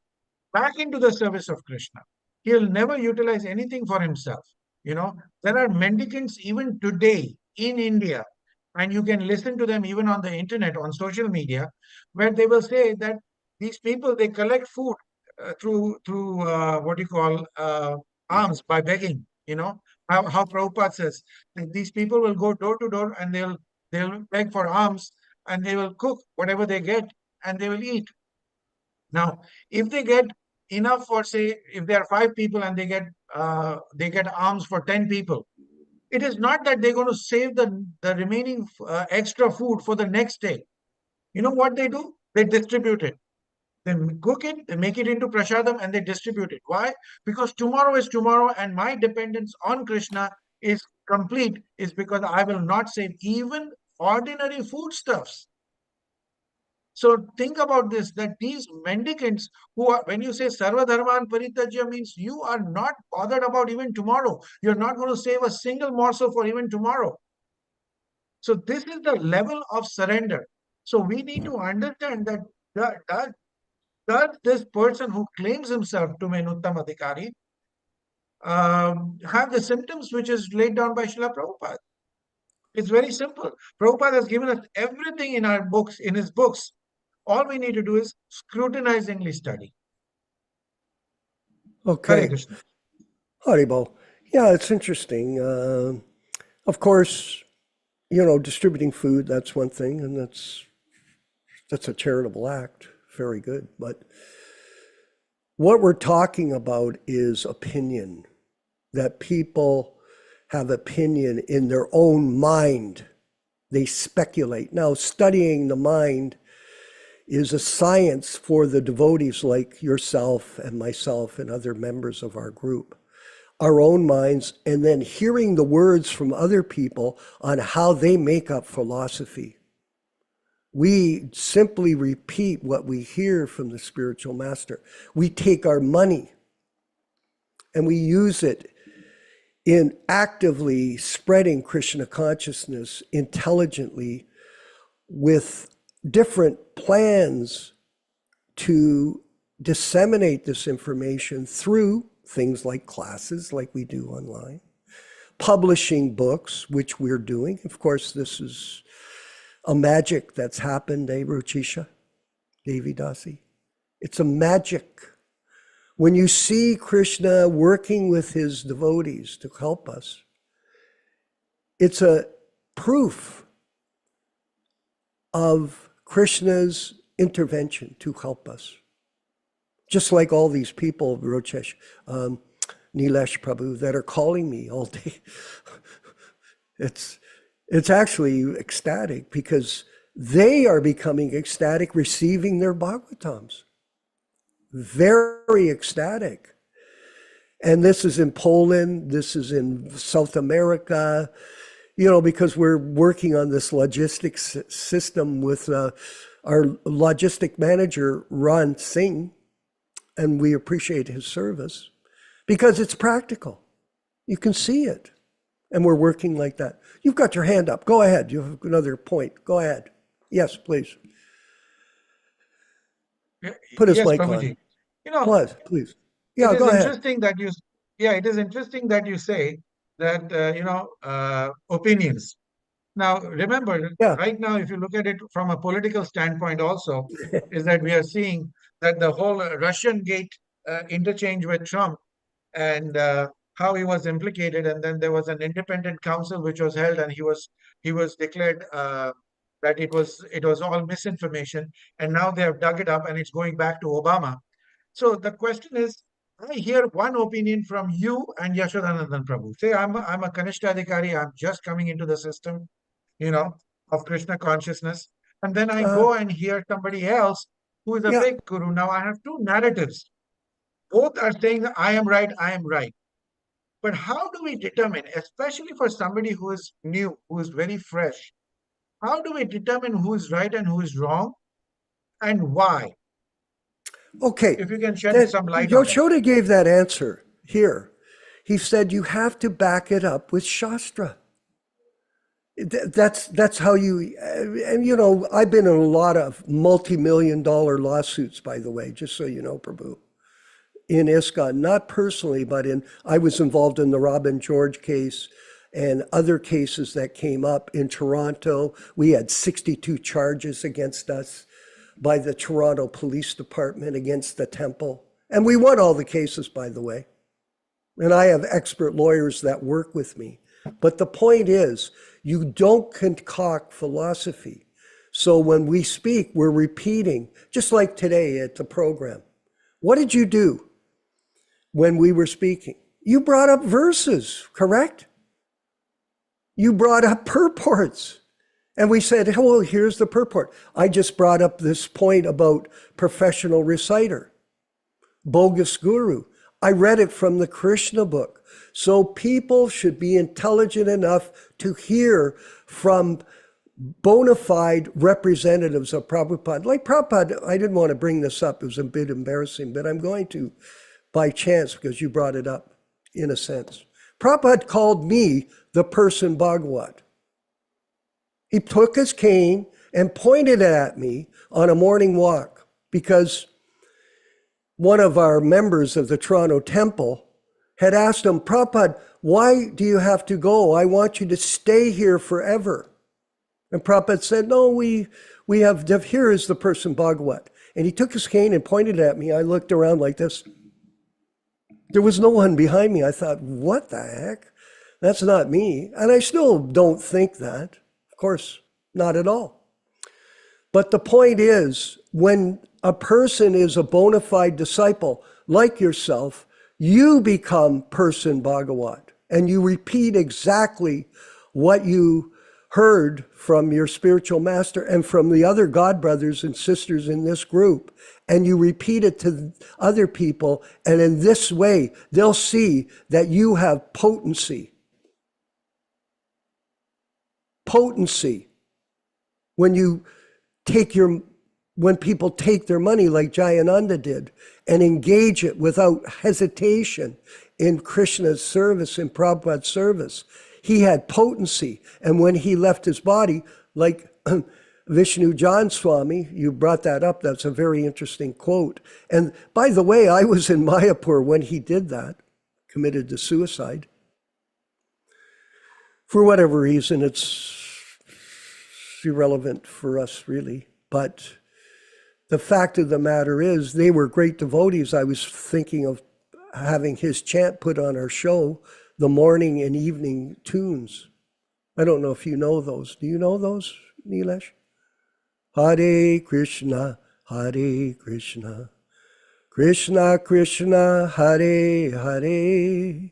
back into the service of Krishna. He'll never utilize anything for himself. There are mendicants even today in India, and you can listen to them even on the internet, on social media, where they will say that these people, they collect food through alms, by begging. How Prabhupada says that these people will go door to door and they'll beg for alms, and they will cook whatever they get and they will eat. Now, if they get enough for, say, if there are 5 people and they get alms for 10 people, it is not that they're going to save the remaining extra food for the next day. You know what they do? They distribute it. They cook it, they make it into prasadam, and they distribute it. Why? Because tomorrow is tomorrow, and my dependence on Krishna is complete, is because I will not save even ordinary foodstuffs. So think about this, that these mendicants who are, when you say Sarva Dharman Parityajya, means you are not bothered about even tomorrow. You're not going to save a single morsel for even tomorrow. So this is the level of surrender. So we need to understand that does this person who claims himself to be an Uttam Adhikari have the symptoms which is laid down by Srila Prabhupada? It's very simple. Prabhupada has given us everything in our books, in his books. All we need to do is scrutinizingly study. Okay. Hare Krishna. Haribol. Yeah, it's interesting. Of course, distributing food, that's one thing, and that's a charitable act. Very good. But what we're talking about is opinion, that people have opinion in their own mind. They speculate. Now, studying the mind is a science for the devotees like yourself and myself and other members of our group, our own minds, and then hearing the words from other people on how they make up philosophy. We simply repeat what we hear from the spiritual master. We take our money and we use it in actively spreading Krishna consciousness intelligently with different plans to disseminate this information through things like classes like we do online, publishing books, which we're doing. Of course, this is a magic that's happened, Ruchisha, Devi Dasi. It's a magic. When you see Krishna working with his devotees to help us, it's a proof of Krishna's intervention to help us. Just like all these people, Rochesh, Nilesh Prabhu, that are calling me all day. It's actually ecstatic because they are becoming ecstatic receiving their Bhagavatams. Very ecstatic. And this is in Poland, this is in South America, because we're working on this logistics system with our logistic manager, Ron Singh, and we appreciate his service because it's practical. You can see it. And we're working like that. You've got your hand up. Go ahead. You have another point. Go ahead. Yes, please. Put his mic Prabhuji. on. Please. Yeah, go ahead. It is interesting that you say that, opinions. Now, remember, right now, if you look at it from a political standpoint also, is that we are seeing that the whole Russian gate interchange with Trump and how he was implicated, and then there was an independent council which was held, and he was declared that it was all misinformation, and now they have dug it up and it's going back to Obama. So the question is, I hear one opinion from you and Yasoda-nandana Prabhu. Say I'm a Kanishta-adhikari, I'm just coming into the system, of Krishna consciousness. And then I go and hear somebody else who is a fake guru. Now I have two narratives. Both are saying that I am right, I am right. But how do we determine, especially for somebody who is new, who is very fresh, how do we determine who is right and who is wrong and why? Okay. If you can shed some light on it. Yasoda gave that answer here. He said you have to back it up with Shastra. That's how you, and I've been in a lot of multi-million-dollar lawsuits, by the way, just so you know, Prabhu, in ISKCON, not personally, but I was involved in the Robin George case and other cases that came up in Toronto. We had 62 charges against us by the Toronto Police Department against the temple. And we won all the cases, by the way. And I have expert lawyers that work with me. But the point is, you don't concoct philosophy. So when we speak, we're repeating, just like today at the program. What did you do when we were speaking? You brought up verses, correct? You brought up purports. And we said, well, here's the purport. I just brought up this point about professional reciter, bogus guru. I read it from the Krishna book. So people should be intelligent enough to hear from bona fide representatives of Prabhupada. Like Prabhupada, I didn't want to bring this up. It was a bit embarrassing, but I'm going to by chance because you brought it up in a sense. Prabhupada called me the person Bhagavad. He took his cane and pointed it at me on a morning walk because one of our members of the Toronto Temple had asked him, Prabhupada, why do you have to go? I want you to stay here forever. And Prabhupada said, no, we have, here is the person Bhagavad. And he took his cane and pointed at me. I looked around like this. There was no one behind me. I thought, what the heck? That's not me. And I still don't think that. Of course, not at all. But the point is, when a person is a bona fide disciple like yourself, you become person Bhagavad, and you repeat exactly what you heard from your spiritual master and from the other God brothers and sisters in this group, and you repeat it to other people, and in this way, they'll see that you have potency. Potency. When people take their money like Jayananda did and engage it without hesitation in Krishna's service, in Prabhupada's service, he had potency. And when he left his body, like Vishnu John Swami, you brought that up, that's a very interesting quote. And by the way, I was in Mayapur when he did that, committed to suicide. For whatever reason, it's irrelevant for us really, but the fact of the matter is they were great devotees. I was thinking of having his chant put on our show, the morning and evening tunes. I don't know if you know those. Do you know those, Nilesh? Hare Krishna, Hare Krishna, Krishna Krishna, Hare Hare,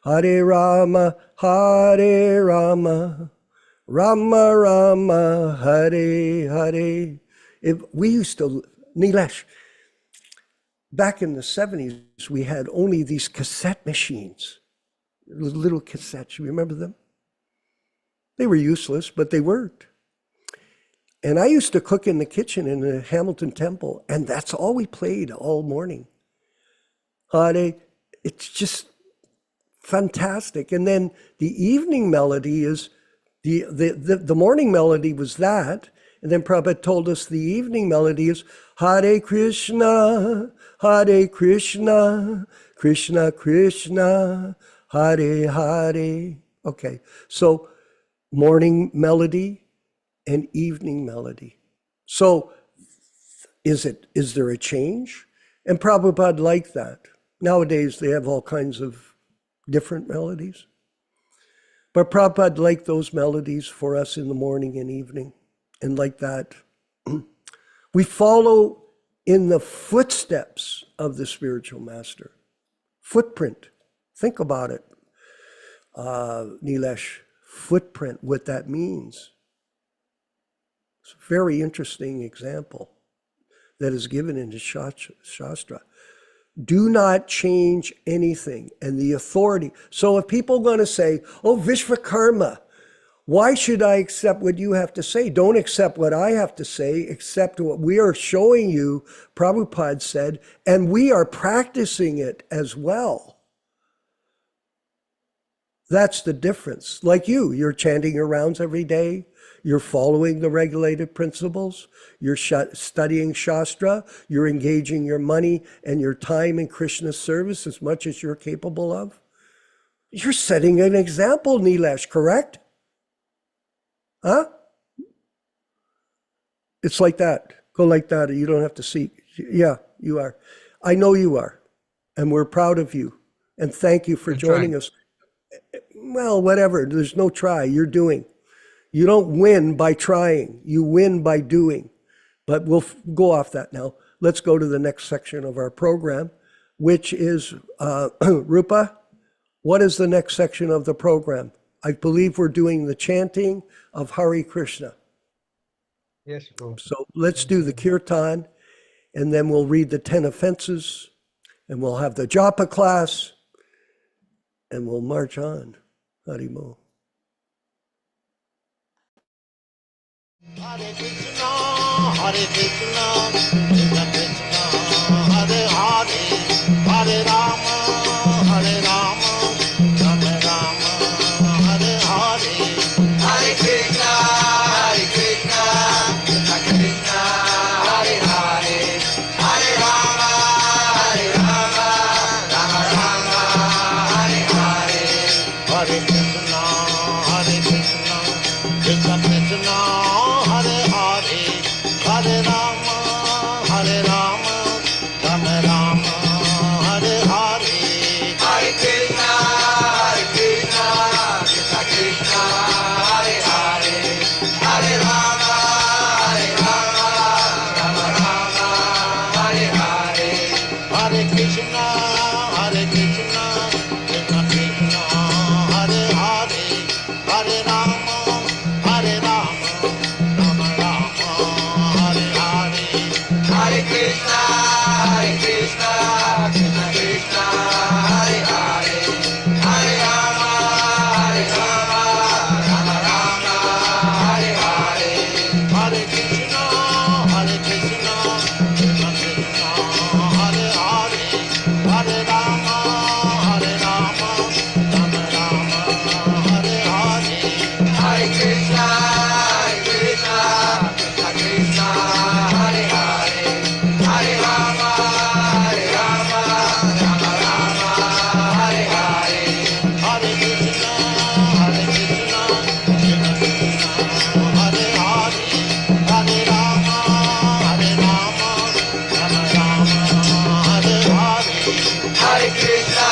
Hare Rama, Hare Rama, Rama Rama, Hare Hare. We used to, Nilesh, back in the 70s, we had only these cassette machines, little cassettes. You remember them? They were useless, but they worked. And I used to cook in the kitchen in the Hamilton Temple, and that's all we played all morning. Hare, it's just fantastic. And then the evening melody is, the morning melody was that, and then Prabhupada told us the evening melody is Hare Krishna, Hare Krishna, Krishna Krishna, Hare Hare. Okay, so morning melody and evening melody. So is there a change? And Prabhupada liked that. Nowadays they have all kinds of different melodies. But Prabhupada liked those melodies for us in the morning and evening. And like that, we follow in the footsteps of the spiritual master. Footprint. Think about it, Nilesh. Footprint, what that means. It's a very interesting example that is given in the Shastra. Do not change anything. And the authority. So if people are going to say, oh, Vishvakarma, why should I accept what you have to say? Don't accept what I have to say, accept what we are showing you, Prabhupada said, and we are practicing it as well. That's the difference. Like you're chanting your rounds every day. You're following the regulated principles. You're studying Shastra. You're engaging your money and your time in Krishna's service as much as you're capable of. You're setting an example, Nilesh, correct? Huh? It's like that. Go like that. You don't have to see. Yeah, you are. I know you are. And we're proud of you. And thank you for joining us. Well, whatever. There's no try. You're doing. You don't win by trying. You win by doing. But we'll go off that now. Let's go to the next section of our program, which is, Rupa, what is the next section of the program? I believe we're doing the chanting of Hare Krishna. Yes, Lord. So let's do the kirtan, and then we'll read the 10 offenses, and we'll have the japa class, and we'll march on. Harimo. Hare Krishna, Hare Krishna, Krishna Krishna, Hare Hare, Hare Rama, Hare Rama, Rama Rama, Hare Hare. Hare Krishna, Krishna Krishna, Hare Hare, Hare Rama, Rama Rama, Hare Hare. Hare Krishna, Krishna Krishna, Hare Hare, Hare Rama, Rama Rama, Hare Hare. Hare Krishna, Krishna Krishna, Hare Hare, Hare Rama, Rama Rama, Hare Hare. Hare Krishna, Krishna Krishna, Hare Hare, Hare Rama, Rama Rama, Hare Hare. Hare Krishna, Krishna Krishna, Hare Hare, Hare Rama, Rama Rama, Hare Hare. Hare Krishna, Krishna Krishna, Hare Hare, Hare Rama, Rama Rama, Hare Hare. Hare Krishna, Krishna Krishna, Hare Hare, Hare Rama, Rama Rama, Hare Hare. Hare Krishna, Krishna Krishna, Hare Hare, Hare Rama, Rama Rama, Hare Hare. Hare Krishna,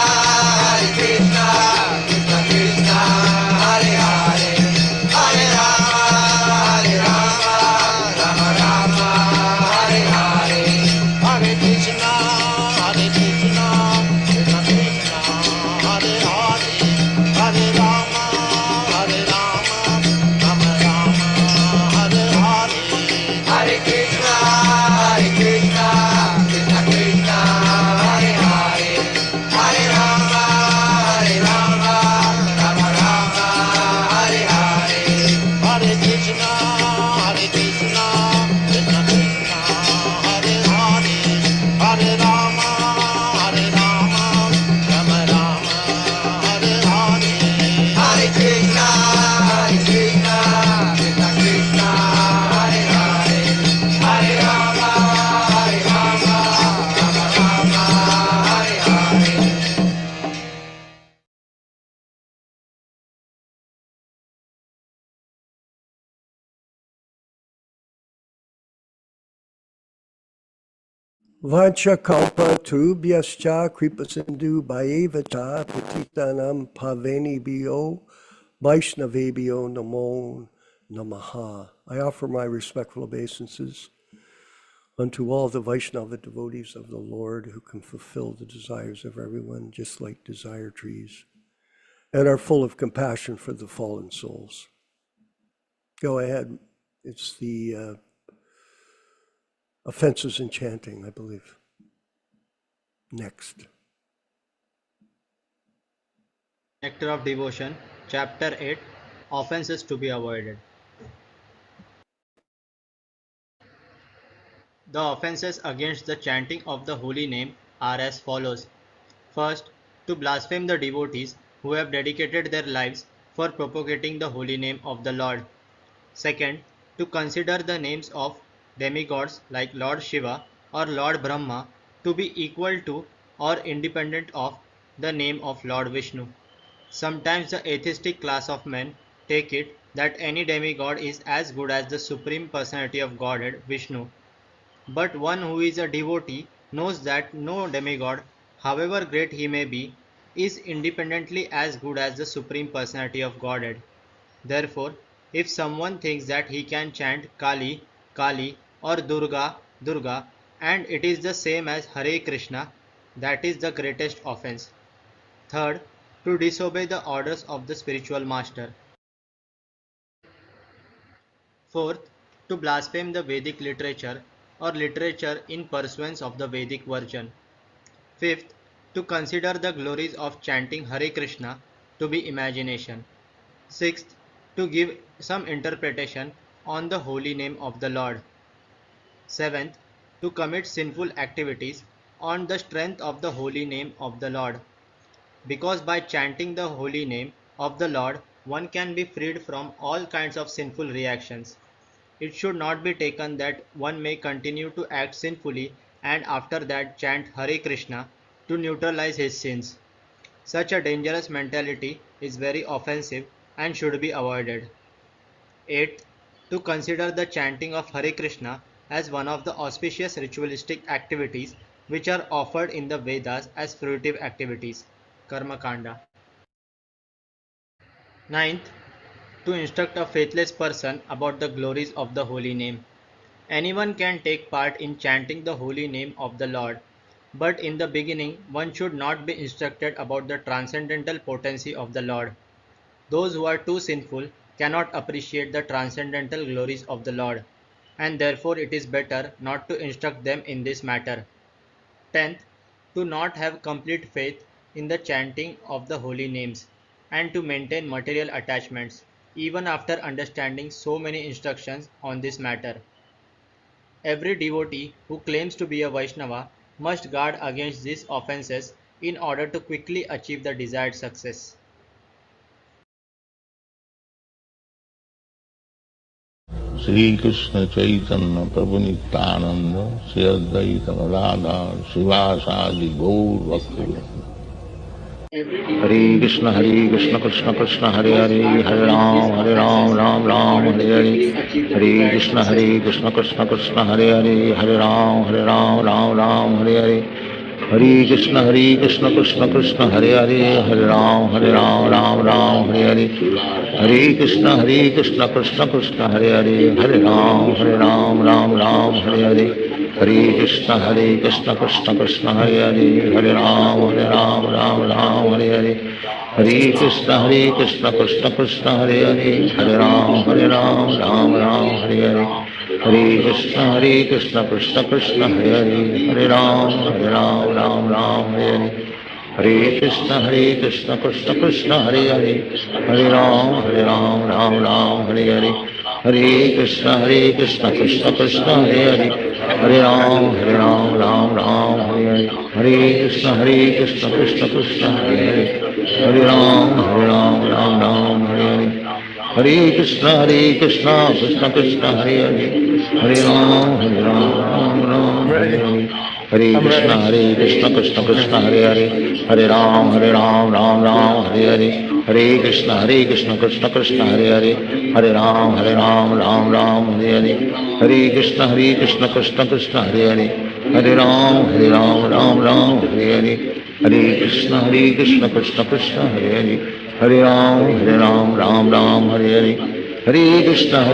Krishna Krishna, Hare Hare, Hare Rama, Rama Rama, Hare Hare. Hare Krishna, Krishna Krishna, Hare Hare, Hare Rama, Rama Rama, Hare Hare. Hare Krishna, Krishna Krishna, Hare Hare, Hare Vancha kalpa tarubhyascha kripa sindhu bhayevata patitanam pavenibhyo vaishnavebhyo namo namaha. I offer my respectful obeisances unto all the Vaishnava devotees of the Lord who can fulfill the desires of everyone, just like desire trees, and are full of compassion for the fallen souls. Go ahead. It's the offenses in chanting, I believe. Next. Nectar of Devotion, Chapter 8, Offenses to be Avoided. The offenses against the chanting of the holy name are as follows. First, to blaspheme the devotees who have dedicated their lives for propagating the holy name of the Lord. Second, to consider the names of demigods like Lord Shiva or Lord Brahma to be equal to or independent of the name of Lord Vishnu. Sometimes the atheistic class of men take it that any demigod is as good as the Supreme Personality of Godhead, Vishnu. But one who is a devotee knows that no demigod, however great he may be, is independently as good as the Supreme Personality of Godhead. Therefore, if someone thinks that he can chant Kali, Kali or Durga, Durga, and it is the same as Hare Krishna, that is the greatest offense. Third, to disobey the orders of the spiritual master. Fourth, to blaspheme the Vedic literature or literature in pursuance of the Vedic version. Fifth, to consider the glories of chanting Hare Krishna to be imagination. Sixth, to give some interpretation on the holy name of the Lord. Seventh, to commit sinful activities on the strength of the holy name of the Lord. Because by chanting the holy name of the Lord, one can be freed from all kinds of sinful reactions. It should not be taken that one may continue to act sinfully and after that chant Hare Krishna to neutralize his sins. Such a dangerous mentality is very offensive and should be avoided. 8. To consider the chanting of Hare Krishna as one of the auspicious ritualistic activities which are offered in the Vedas as fruitive activities. Karma Kanda. 9th. To instruct a faithless person about the glories of the holy name. Anyone can take part in chanting the holy name of the Lord, but in the beginning one should not be instructed about the transcendental potency of the Lord. Those who are too sinful cannot appreciate the transcendental glories of the Lord, and therefore it is better not to instruct them in this matter. 10th. To not have complete faith in the chanting of the holy names, and to maintain material attachments, even after understanding so many instructions on this matter. Every devotee who claims to be a Vaishnava must guard against these offenses in order to quickly achieve the desired success. Sri Krishna Chaitanya Prabhu Nityananda Sri Advaita Gadadhar Srivasadi Gaur Bhaktivedanta. Hare Krishna Krishna Krishna Hare Hare Hare Ram Ram Hare Hare Hare Krishna Krishna Krishna Hare Hare Hare Ram Ram Hare Hare Hare Krishna Krishna Krishna Hare Hare Hare Ram Ram Hare Hare Hare Krishna Krishna Krishna Hare Hare Hare Ram Ram Hare Hare Hare Krishna Krishna Krishna Hare Hare Hare Ram Hare Hare Hare Krishna Krishna Krishna Hare Hare Hare Ram Hare Hare Hare Krishna Krishna Krishna Hare Hare Hare Ram Hare Hare Hare Krishna Krishna Krishna Hare Hare Hare Ram Hare Hare Hare Krishna Krishna Krishna Hare Hare Hare Ram Hare Hare Hare Krishna Krishna Krishna Hare Hare Hare Ram Hare Hare Hare Krishna Krishna Krishna Hare Hare Hare Ram Hare Hare Hare Krishna Krishna Krishna Hare Hare Hare Ram Hare Hare Hare Krishna Krishna Krishna Hare Hare Hare Ram Hare Hare Hare Krishna Krishna Krishna Hare Hare Hare Hare Ram, Ram Ram, Hare Hare, Hare Krishna, Krishna Krishna, Hare Hare, Hare Ram, Ram Ram, Hare Hare, Hare Krishna,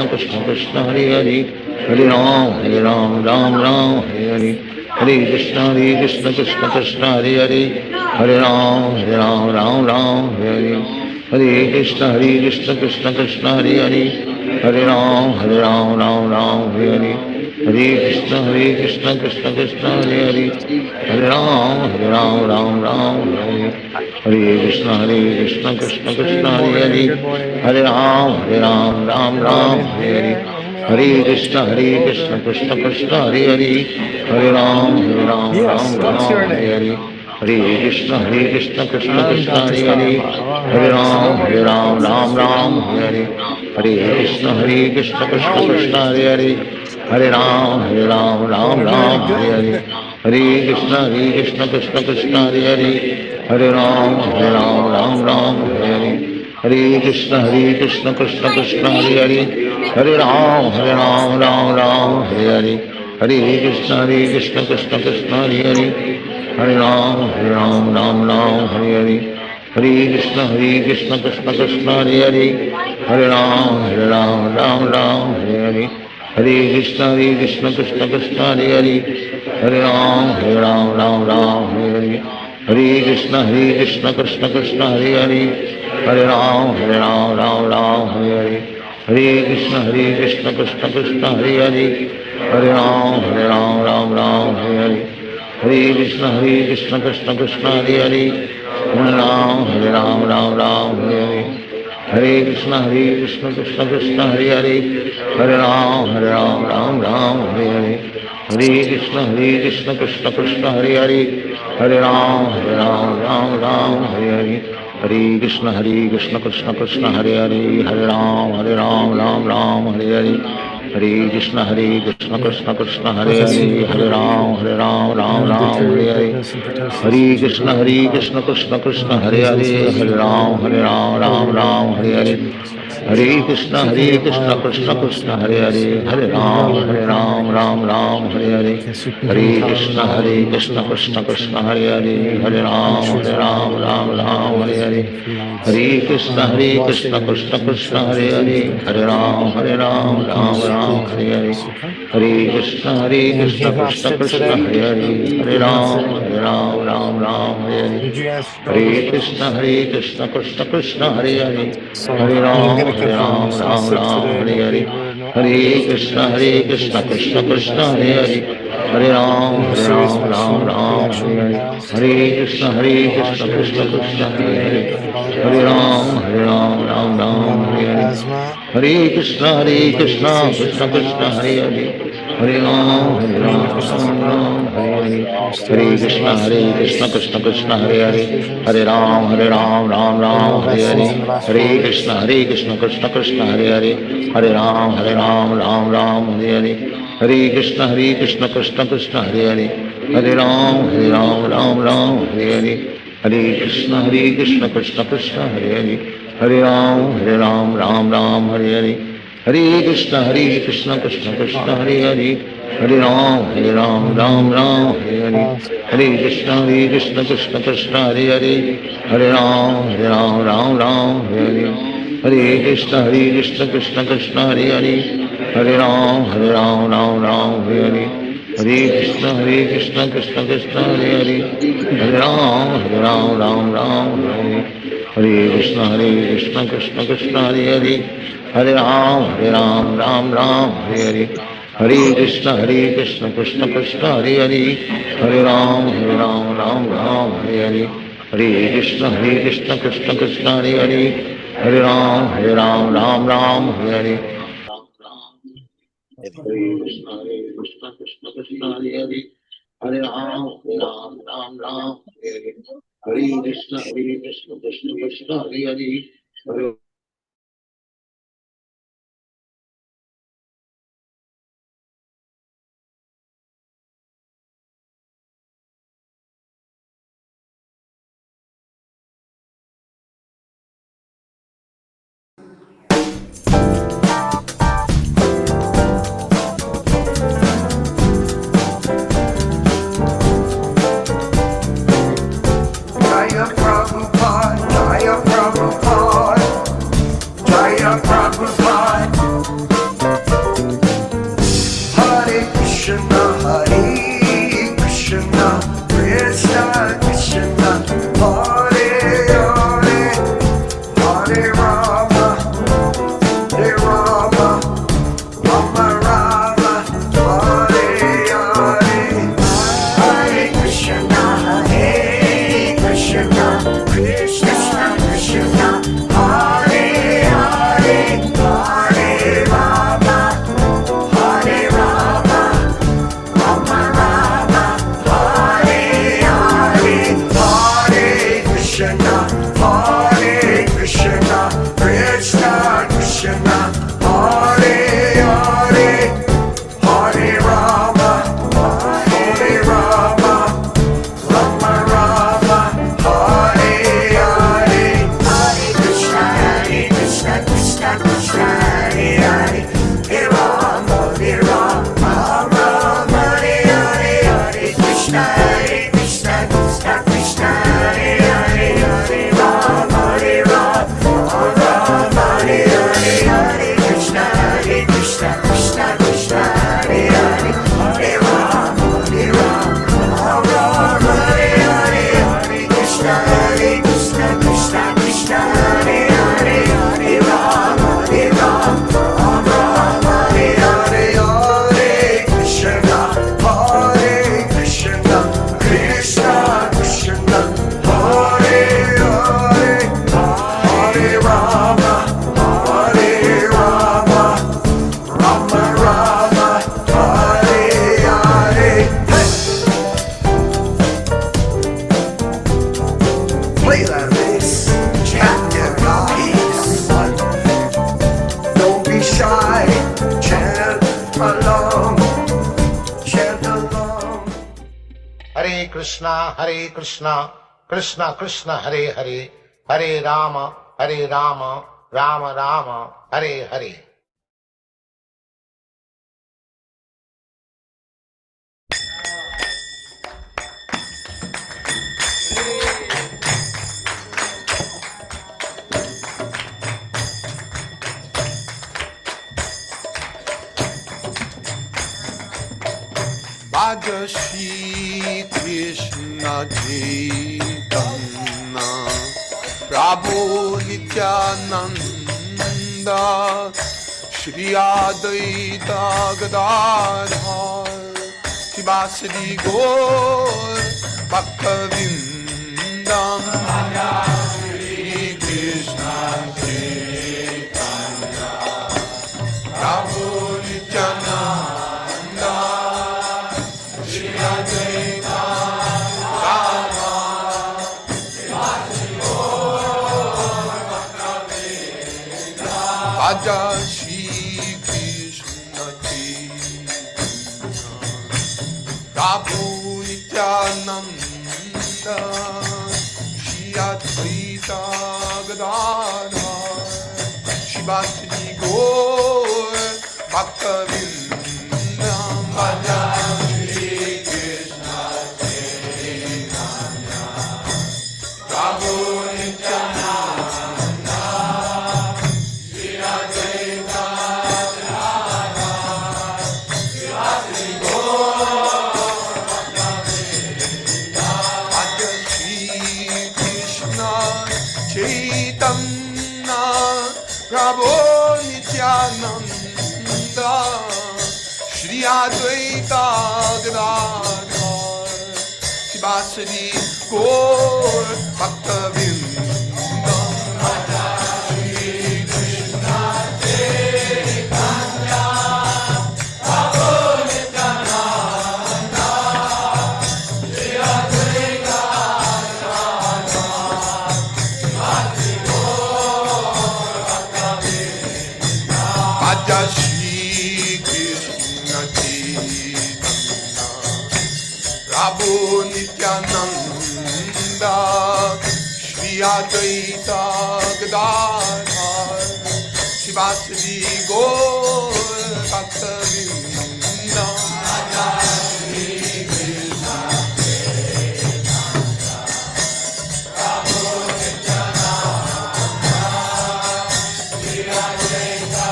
Krishna Krishna, Hare Hare, Hare Ram, Ram Ram, Hare Hare, Hare Krishna, Krishna Krishna, Hare Hare, Hare Ram, Ram Ram, Hare Hare, Hare Krishna, Krishna Krishna, Hare Hare, Hare Ram, Ram Ram, Hare Hare, Hare Krishna, Krishna Krishna, Hare Hare, Hare Ram, Ram Ram, Hare Hare, Hare Krishna, Krishna Krishna, Hare Hare, Hare Ram, Ram Ram, Hare Hare, Hare Krishna, Krishna Krishna, Hare Hare, Hare Ram, Ram Ram, Hare Hare, Hare Krishna, Krishna Krishna, Hare Hare, Hare Ram, Ram Ram, Hare Hare, Hare Krishna, Krishna Krishna, Hare Hare, Hare Ram, Ram Ram, Hare Hare, Hare Krishna, Krishna Krishna, Hare Hare, Hare Ram, Ram Ram, Hare Hare, Hare Krishna, Krishna Krishna, Hare Hare, Hare Ram, Ram Ram, Hare Hare, Hare Krishna, Krishna Krishna, Hare Hare, Hare Ram, Ram Ram, Hare Hare, Hare Krishna, Krishna Krishna, Hare Hare, Hare Ram, Ram Ram, Hare Hare, Hare Krishna, Krishna Krishna, Hare Hare, Hare Ram, Ram Ram, Hare Hare, Hare Krishna, Krishna Krishna, Hare Hare, Hare Ram, Ram Ram, Hare Hare, Hare Krishna, Krishna Krishna, Hare Hare, Hare Ram, Ram Ram, Hare Hare, Hare Krishna, Krishna Krishna, Hare Hare, Hare Ram, Ram Ram, Hare Hare, Hare Krishna, Krishna Krishna, Hare Hare, Hare Ram, Ram Ram, Hare Hare, Hare Krishna, Krishna Krishna, Hare Hare, Hare Ram, Ram Ram, Hare Hare, Hare Krishna, Krishna Krishna, Hare Hare, Hare Ram, Ram Ram, Hare Hare, Hare Krishna, Krishna Krishna, Hare Hare, Hare Ram, Ram Ram, Hare Hare, Hare Krishna, Krishna Krishna, Hare Hare, Hare Ram, Ram Ram, Hare Hare, Hare Krishna, Krishna Krishna, Hare Hare, Hare Ram, Ram Ram, Hare Hare, Hare Krishna, Krishna Krishna, Hare Hare, Hare Ram, Ram Ram, Hare Hare, Hare Krishna, Krishna Krishna, Hare Hare, Hare Ram, Ram Ram, Hare Hare, Hare Krishna, Krishna Krishna, Hare Hare, Hare Ram, Ram Hare Hare, Hare Krishna, Krishna Krishna, Hare Hare, Hare Ram, Ram Hare Hare, Hare Krishna, Krishna Krishna, Hare Hare, Hare Ram, Ram Hare Hare, Hare Krishna, Krishna Krishna, Hare Hare, Hare Ram, Ram Hare Hare, Hare Krishna, Krishna Krishna, Hare Hare, Hare Ram, Ram Hare Hare, Hare Krishna, Krishna Krishna, Hare Hare, Hare Ram, Ram Hare Hare, Hare Krishna, Krishna Krishna, Hare Hare, Hare Ram, Ram Hare Hare, Hare Krishna, Krishna Krishna, Hare Hare, Hare Ram, Ram Hare Hare, Hare Krishna, Krishna Krishna, Hare Hare, Hare Ram, Ram Hare Hare, Hare Krishna, Krishna Krishna, Hare Hare, Hare Ram, Ram Hare Hare, Hare Krishna, Krishna Krishna, Hare Hare, Hare Ram, Ram Hare Hare, Hare Krishna, Krishna Krishna, Hare Hare, Hare Ram, Ram Hare Hare, Hare Krishna, Krishna Krishna, Hare Hare, Hare Ram, Ram Hare Hare, Hare Krishna, Krishna Krishna, Hare Hare, Hare Ram, Ram Hare Hare, Hare Krishna, Krishna Krishna, Hare Hare, Hare Ram, Ram Hare Hare, Hare Krishna, Krishna Krishna, Hare Hare, Hare Ram, Ram Hare Hare, Hare Krishna, Krishna Hare Hare, Hare Ram, Ram Hare Hare, Hare Krishna, Krishna Hare Hare, Hare Krishna Krishna, Hare Hare, Hare Rama, Hare Rama, Rama Rama, Hare Hare, Hare Krishna, Hare Krishna, Krishna Krishna, Hare Hare, Hare Rama, Hare Rama, Rama Rama, Hare Hare, Hare Krishna, Hare Krishna, Krishna Krishna, Hare Hare, Hare Rama, Hare Rama, Rama Rama, Hare Hare, Hare Krishna, Krishna Krishna, Hare Hare, Hare Rama, Rama Rama, Hare Hare, Hare Krishna, Krishna Krishna, Hare Hare, Hare Rama, Rama Rama, Hare Hare, Hare Krishna, Krishna Krishna, Hare Hare, Hare Rama, Rama Rama, Hare Hare, Hare Krishna, Krishna Krishna, Hare Hare, Hare Rama, Rama Rama, Hare Hare, Hare Krishna, Krishna Krishna, Hare Hare, Hare Rama, Rama Rama, Hare Hare. Hey! Play that bass, chant your peace. Don't be shy, chant along, chant along. Hare Krishna, Krishna Krishna, Hare Hare, Hare Rama, Rama Rama, Hare Hare. Bhaja Shri Krishna Chaitanya Prabhu Nityananda Shri Advaita Gadadhar Shivasadi Gaur Bhaktivinoda Shri Krishna Chaitanya Prabhu Nityananda Shri Advaita Gadadhar Bhaja Shri Krishna Chaitanya Prabhu Nityananda Shri Advaita Gadadhar Shivasadi Gaur Bhaktivedanta Bhaja Shri Krishna Chaitanya Prabhu Nityananda Shri Advaita Gadadhar Shivasadi Gaur Bhaktivedanta Shri Krishna Chaitanya Prabhu Nityananda Shri Advaita Gadadhar Shivasadi Gaur Bhaktivedanta Bhaja Shri Krishna Chaitanya Prabhu Nityananda Shri Advaita Gadadhar Shivasadi Gaur Bhaktivedanta Bhaja Shri Krishna Chaitanya Prabhu Nityananda Shri Advaita Gadadhar Shivasadi Gaur Bhaktivedanta Bhaja Shri Krishna Chaitanya Prabhu Nityananda Shri Advaita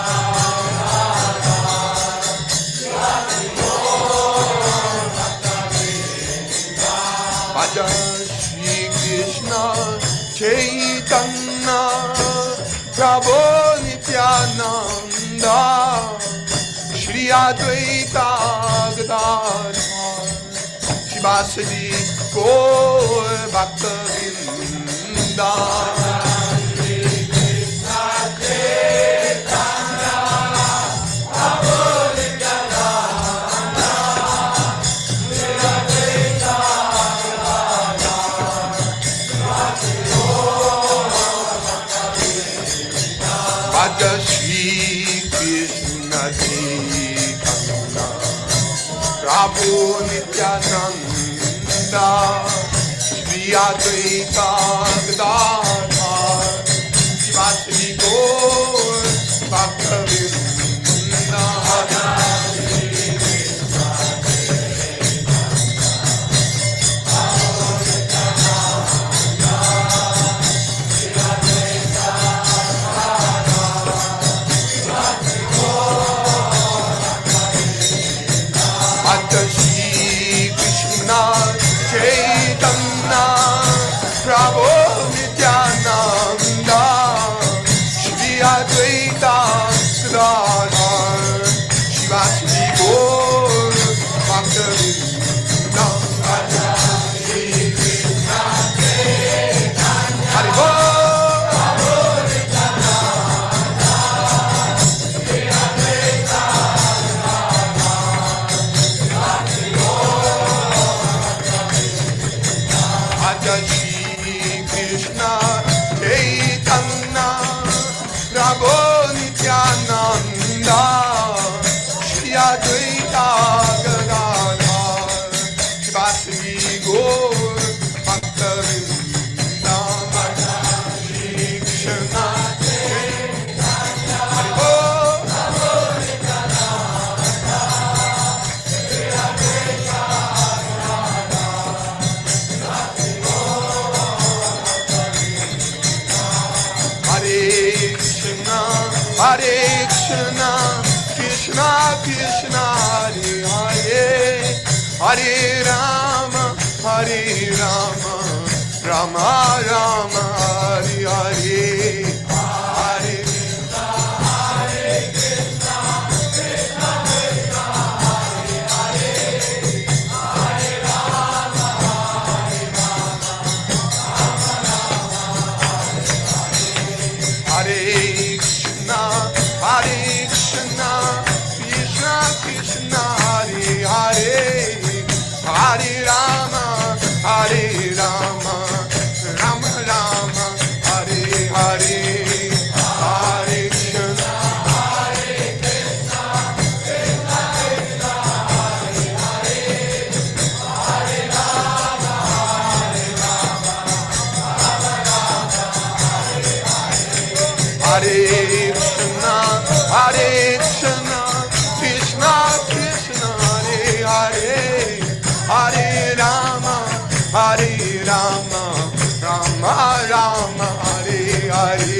Gadadhar Shivasadi Gaur Bhaktivedanta Bhaja Shri Krishna Chaitanya Prabhu Nityananda Shri Advaita Gadadhar Shivasadi Gaur Bhaktivedanta Bhaja Shri Krishna Chaitanya Prabhu Nityananda Shri Advaita Gadadhar Shivasadi Gaur Bhaktivedanta Bhaja Shri Krishna Chaitanya Prabhu Nityananda Shri Advaita Gadadhar Shivasadi Gaur Bhaktivedanta Hare Bol Bhaja Shri Krishna Chaitanya Prabhu Nityananda Shri Advaita Gadadhar Shivasadi Gaur Bhaktivedanta Bhaja Shri Krishna Hare Bol Hare Krishna, Krishna Krishna, Hare Hare, Hare Rama, Hare Rama, Rama Rama, Hare Hare, Hare Krishna, Hare Krishna, Krishna Krishna, Hare Hare, Hare Rama, Hare Rama, Hare Krishna, Krishna Krishna, Hare Hare, Hare Rama, Hare Rama, Rama Rama, Hare Hare, Hare Krishna, Krishna Krishna, Hare Hare, Hare Rama, Hare Rama, Rama Rama, Hare Hare, Hare Krishna, Krishna Krishna, Hare Hare, Hare Rama, Hare Rama, Rama Rama, Hare Hare,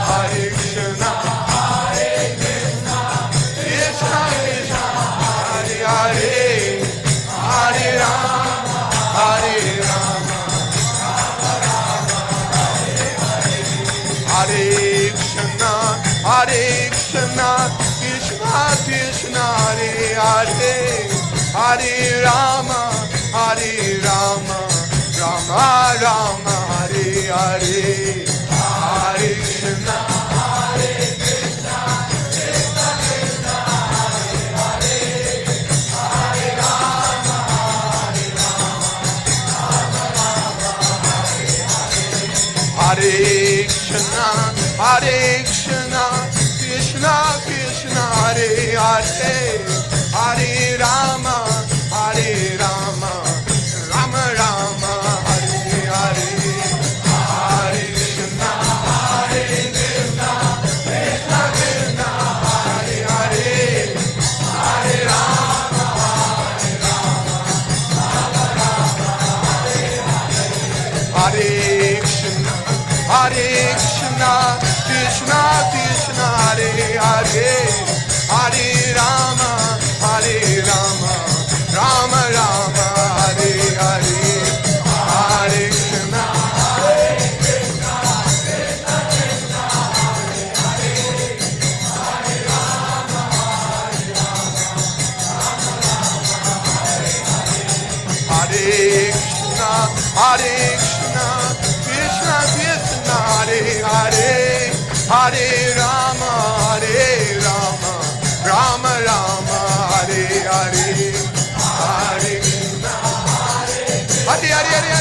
Hare Krishna, Krishna Krishna, Hare Hare, Hare Rama, Hare Rama, Hare Krishna, Krishna Krishna, Hare Hare, Hare Rama, Hare Rama, Rama Rama, Hare Hare, Hare Krishna, Krishna Krishna, Hare Hare, Hare Rama, Hare Rama, Rama Rama, Hare Hare, Hare Krishna, Krishna Krishna, Hare Hare, Hare Rama, Hare Rama, Rama Rama, Hare Hare, Hare Krishna, Krishna Krishna, Hare Hare, Hare Rama, Hare Rama, Rama Rama, Hare Hare, Hare Krishna, Krishna Krishna, Hare Hare, Hare Rama, Rama Rama, Hare Hare, Hare Krishna, Krishna Krishna, Hare Hare, Hare Rama, Rama Rama, Hare Hare, Hare Krishna, Hare Hare, Hare Hare.